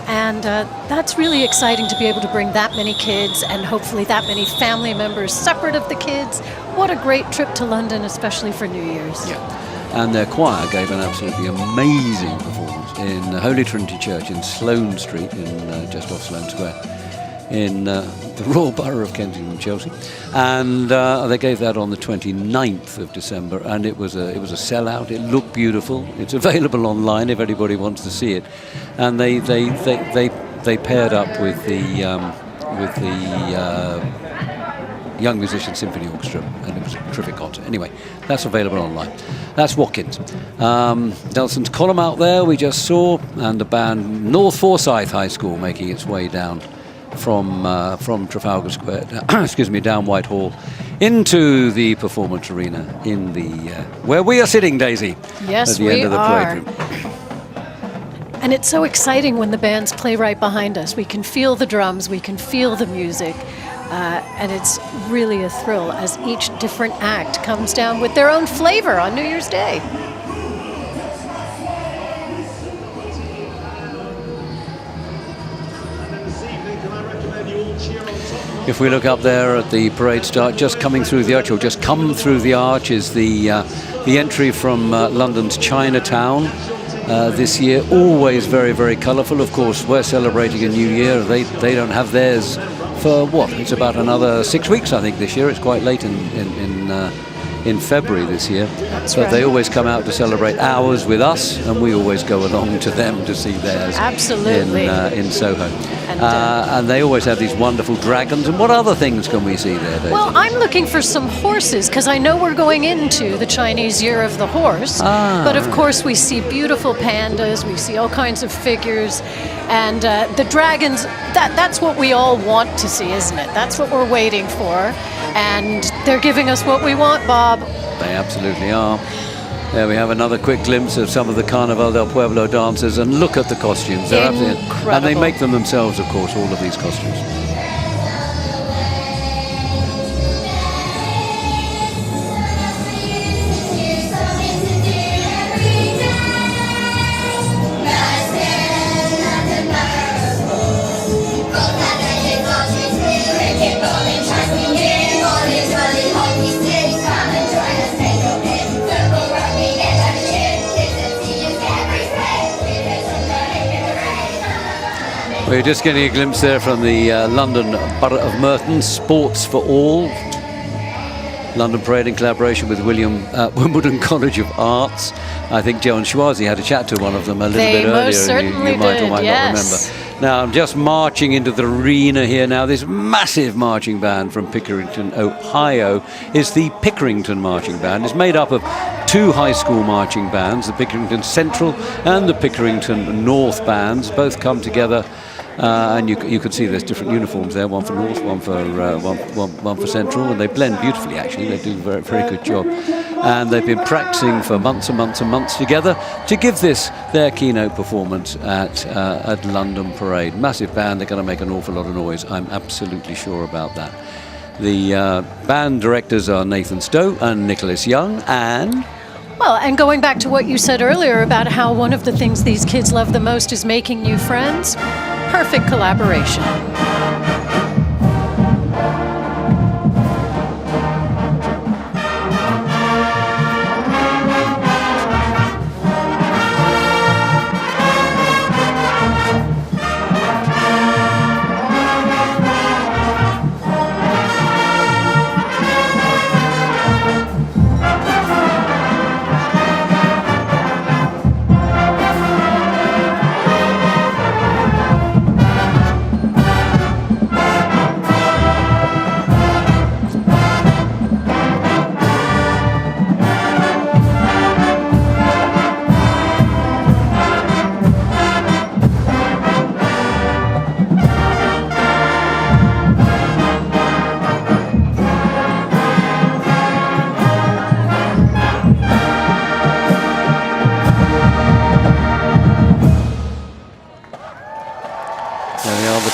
and that's really exciting to be able to bring that many kids and hopefully that many family members separate of the kids. What a great trip to London, especially for New Year's. Yeah. And their choir gave an absolutely amazing performance in Holy Trinity Church in Sloane Street, in just off Sloane Square, in the Royal Borough of Kensington, Chelsea, and they gave that on the 29th of December, and it was a sellout. It looked beautiful. It's available online if anybody wants to see it, and they paired up with the Young Musicians Symphony Orchestra, and it was a terrific concert. Anyway, that's available online. That's Watkins. Nelson's Column out there we just saw, and the band North Forsyth High School making its way down from Trafalgar Square, excuse me, down Whitehall into the performance arena in the where we are sitting, Daisy. Yes, at the we end of the are. parade room. And it's so exciting when the bands play right behind us. We can feel the drums, we can feel the music, and it's really a thrill as each different act comes down with their own flavor on New Year's Day. If we look up there at the parade start, just coming through the arch, or just come through the arch, is the entry from London's Chinatown. This year, always very, very colourful. Of course, we're celebrating a new year. They don't have theirs for what? It's about another 6 weeks, I think, this year. It's quite late in February this year. That's but right. they always come out to celebrate ours with us, and we always go along to them to see theirs. Absolutely. In Soho. And they always have these wonderful dragons. And what other things can we see there, Dave? Well, I'm looking for some horses because I know we're going into the Chinese Year of the Horse. But of course, we see beautiful pandas, we see all kinds of figures, and the dragons. That's what we all want to see, isn't it? That's what we're waiting for, and they're giving us what we want, Bob. They absolutely are. There we have another quick glimpse of some of the Carnaval del Pueblo dancers, and look at the costumes. They're absolutely, and they make them themselves, of course, all of these costumes. We're just getting a glimpse there from the London Borough of Merton, Sports for All. London Parade in collaboration with Wimbledon College of Arts. I think Joe and Schwarzy had a chat to one of them a little bit earlier. Most certainly you might did, or might not remember. Now, I'm just marching into the arena here now. This massive marching band from Pickerington, Ohio, is the Pickerington Marching Band. It's made up of two high school marching bands, the Pickerington Central and the Pickerington North bands. Both come together. And you can see there's different uniforms there, one for North, one for Central, and they blend beautifully, actually. They do a very, very good job. And they've been practicing for months and months and months together to give this their keynote performance at London Parade. Massive band, they're going to make an awful lot of noise, I'm absolutely sure about that. The band directors are Nathan Stowe and Nicholas Young, and... Well, and going back to what you said earlier about how one of the things these kids love the most is making new friends, perfect collaboration.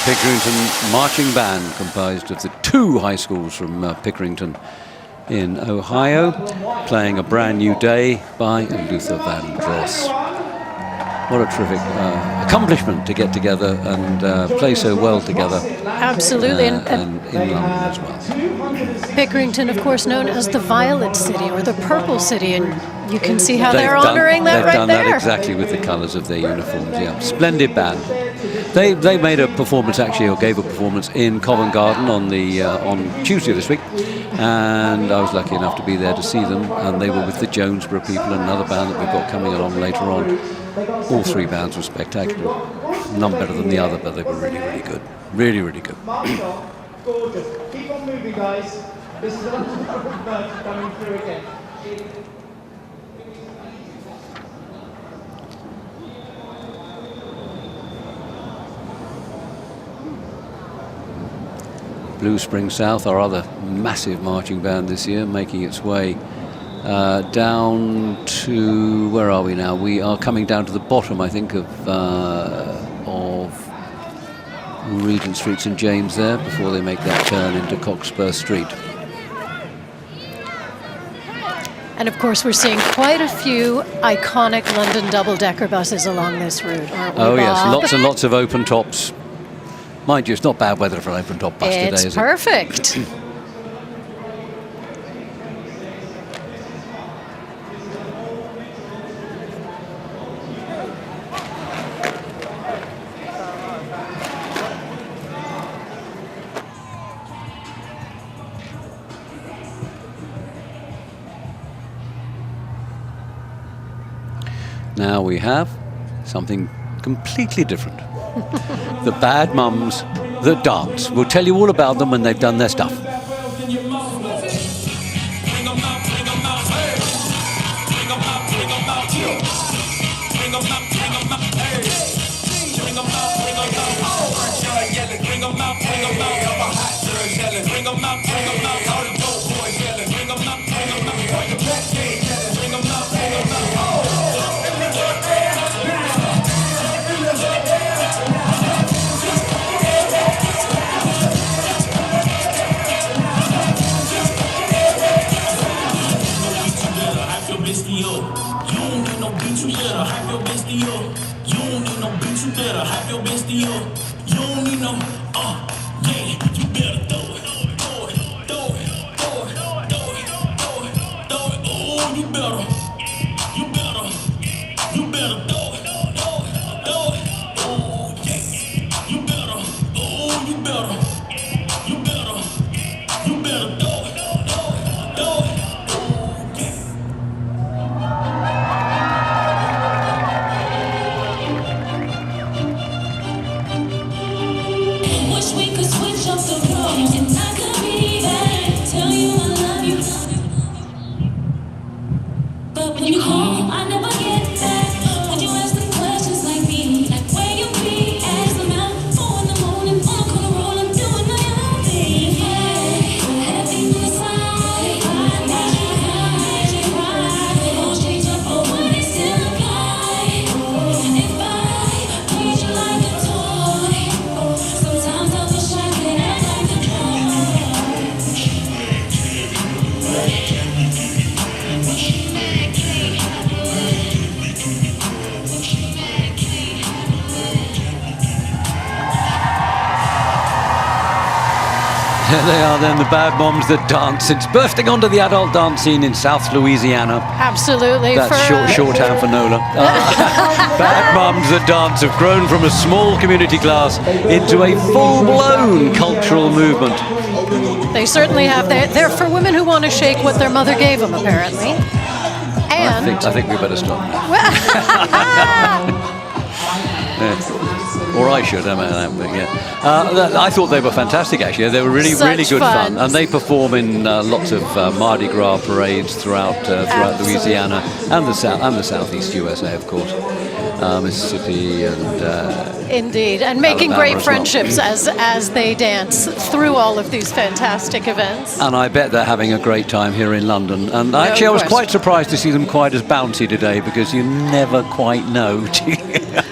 Pickerington Marching Band, comprised of the two high schools from Pickerington in Ohio, playing A Brand New Day by Luther Vandross. What a terrific accomplishment to get together and play so well together. Absolutely. And in London as well. Pickerington, of course, known as the Violet City or the Purple City, and you can see how they're honoring that right there. They've done that exactly with the colours of their uniforms, yeah. Splendid band. They made a performance, actually, or gave a performance in Covent Garden on Tuesday this week, and I was lucky enough to be there to see them, and they were with the Jonesborough people and another band that we've got coming along later on. All three bands were spectacular. None better than the other, but they were really, really good. Really, really good. Gorgeous. Keep on moving, guys. This is a lot of merch coming through again. Blue Spring South, our other massive marching band this year, making its way down to, where are we now? We are coming down to the bottom, I think, of Regent Street, St James there, before they make that turn into Cockspur Street. And of course, we're seeing quite a few iconic London double-decker buses along this route, aren't we, Oh yes, Bob? lots and lots of open tops. Mind you, it's not bad weather for an open top bus today, is it? It's perfect. Now we have something completely different. The bad mums that dance. We'll tell you all about them when they've done their stuff. There they are then, the bad moms that dance. It's bursting onto the adult dance scene in South Louisiana. Absolutely. That's shorthand for NOLA. Bad mums that dance have grown from a small community class into a full-blown cultural movement. They certainly have. They're for women who want to shake what their mother gave them, apparently. And I think we better stop now. Or I should, I thought they were fantastic, actually. They were really good fun. And they perform in lots of Mardi Gras parades throughout Louisiana and the southeast USA, of course. Mississippi and... Indeed, and making Alabama great friendships as they dance through all of these fantastic events. And I bet they're having a great time here in London. And actually, I was quite surprised to see them quite as bouncy today, because you never quite know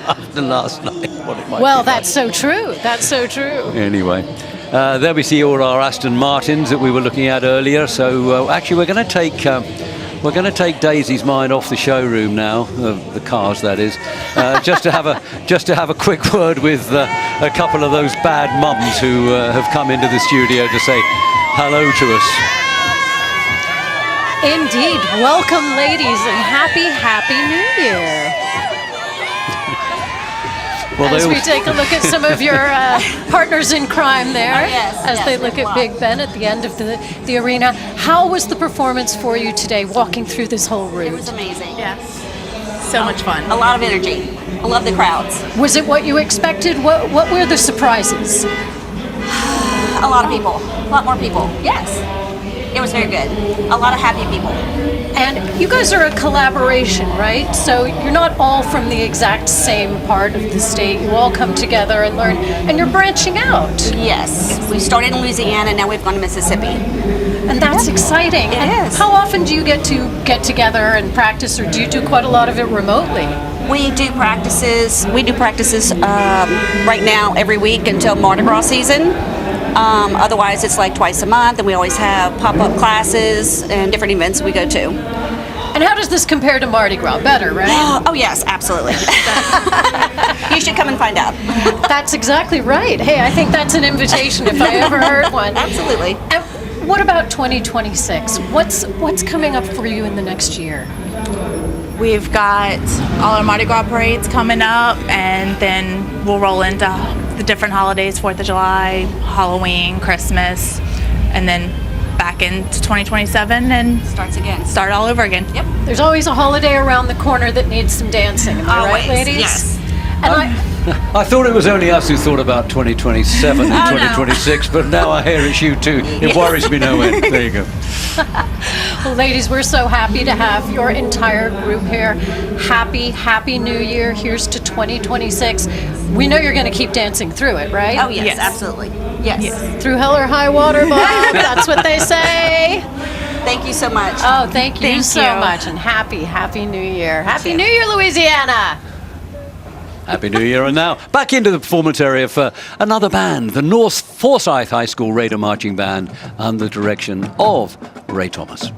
after last night what it might be. Well, that's so true. That's so true. Anyway, there we see all our Aston Martins that we were looking at earlier. So actually, we're going to take Daisy's mind off the showroom now, the cars that is, just to have a quick word with a couple of those bad mums who have come into the studio to say hello to us. Indeed, welcome, ladies, and happy New Year. Well, as we take a look at some of your partners in crime there, as they look at Big Ben at the end of the arena. How was the performance for you today, walking through this whole route? It was amazing. Yes. So much fun. A lot of energy. I love the crowds. Was it what you expected? What were the surprises? A lot of people. A lot more people. Yes. It was very good. A lot of happy people. And you guys are a collaboration, right? So you're not all from the exact same part of the state. You all come together and learn, and you're branching out. Yes. We started in Louisiana, now we've gone to Mississippi. And that's exciting. It is. How often do you get to get together and practice, or do you do quite a lot of it remotely? We do practices. We do practices right now every week until Mardi Gras season. Otherwise, it's like twice a month, and we always have pop-up classes and different events we go to. And how does this compare to Mardi Gras? Better, right? Oh, yes, absolutely. You should come and find out. That's exactly right. Hey, I think that's an invitation if I ever heard one. Absolutely. And what about 2026? What's coming up for you in the next year? We've got all our Mardi Gras parades coming up, and then we'll roll into the different holidays, 4th of July, Halloween, Christmas, and then back into 2027 and start all over again. Yep. There's always a holiday around the corner that needs some dancing. Am I right, ladies? Yes. And I thought it was only us who thought about 2027 and 2026, but now I hear it's you too. It worries me no end. There you go. Well, ladies, we're so happy to have your entire group here. Happy New Year. Here's to 2026. We know you're going to keep dancing through it, right? Oh, yes. Absolutely. Yes. Through hell or high water, Bob. That's what they say. Thank you so much. Oh, thank you so much. And happy New Year. Happy New Year, Louisiana. Happy New Year. And now back into the performance area for another band, the North Forsyth High School Raider Marching Band, under the direction of Ray Thomas.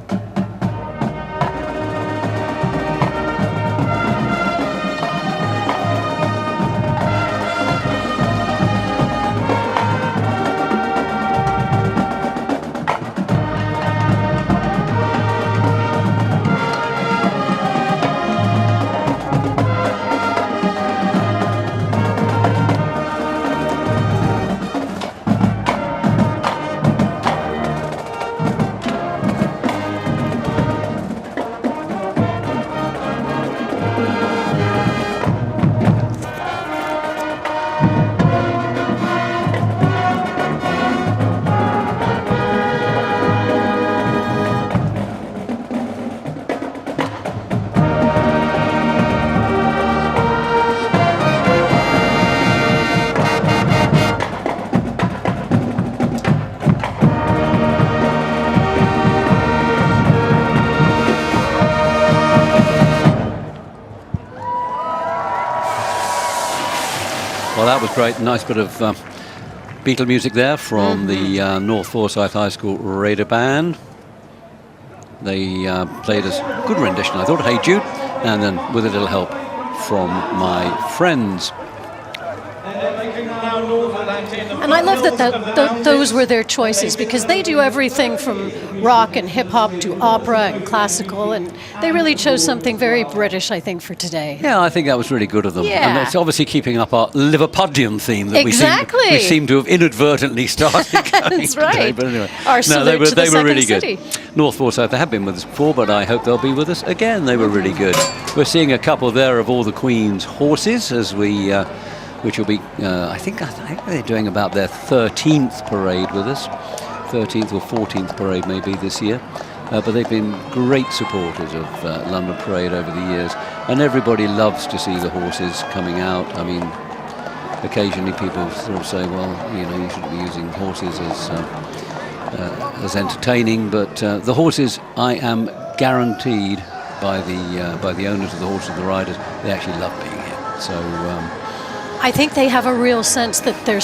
Well, that was great. Nice bit of Beatle music there from the North Forsyth High School Raider Band. They played us a good rendition, I thought, Hey Jude, and then with a little help from my friends. And I love that those were their choices, because they do everything from rock and hip-hop to opera and classical, and they really chose something very British, I think, for today. Yeah, I think that was really good of them. Yeah. And it's obviously keeping up our Liverpudlian theme that Exactly. we seem to have inadvertently started going That's today. right. But anyway, Our salute to the they were really second good. city. North Forsyth, they have been with us before, but I hope they'll be with us again. They were really good. We're seeing a couple there of all the Queen's horses as we... which will be, I think they're doing about their 13th parade with us. 13th or 14th parade maybe this year. But they've been great supporters of London Parade over the years. And everybody loves to see the horses coming out. I mean, occasionally people sort of say, well, you know, you shouldn't be using horses as entertaining. But the horses, I am guaranteed by the owners of the horses, the riders, they actually love being here. So... I think they have a real sense that there's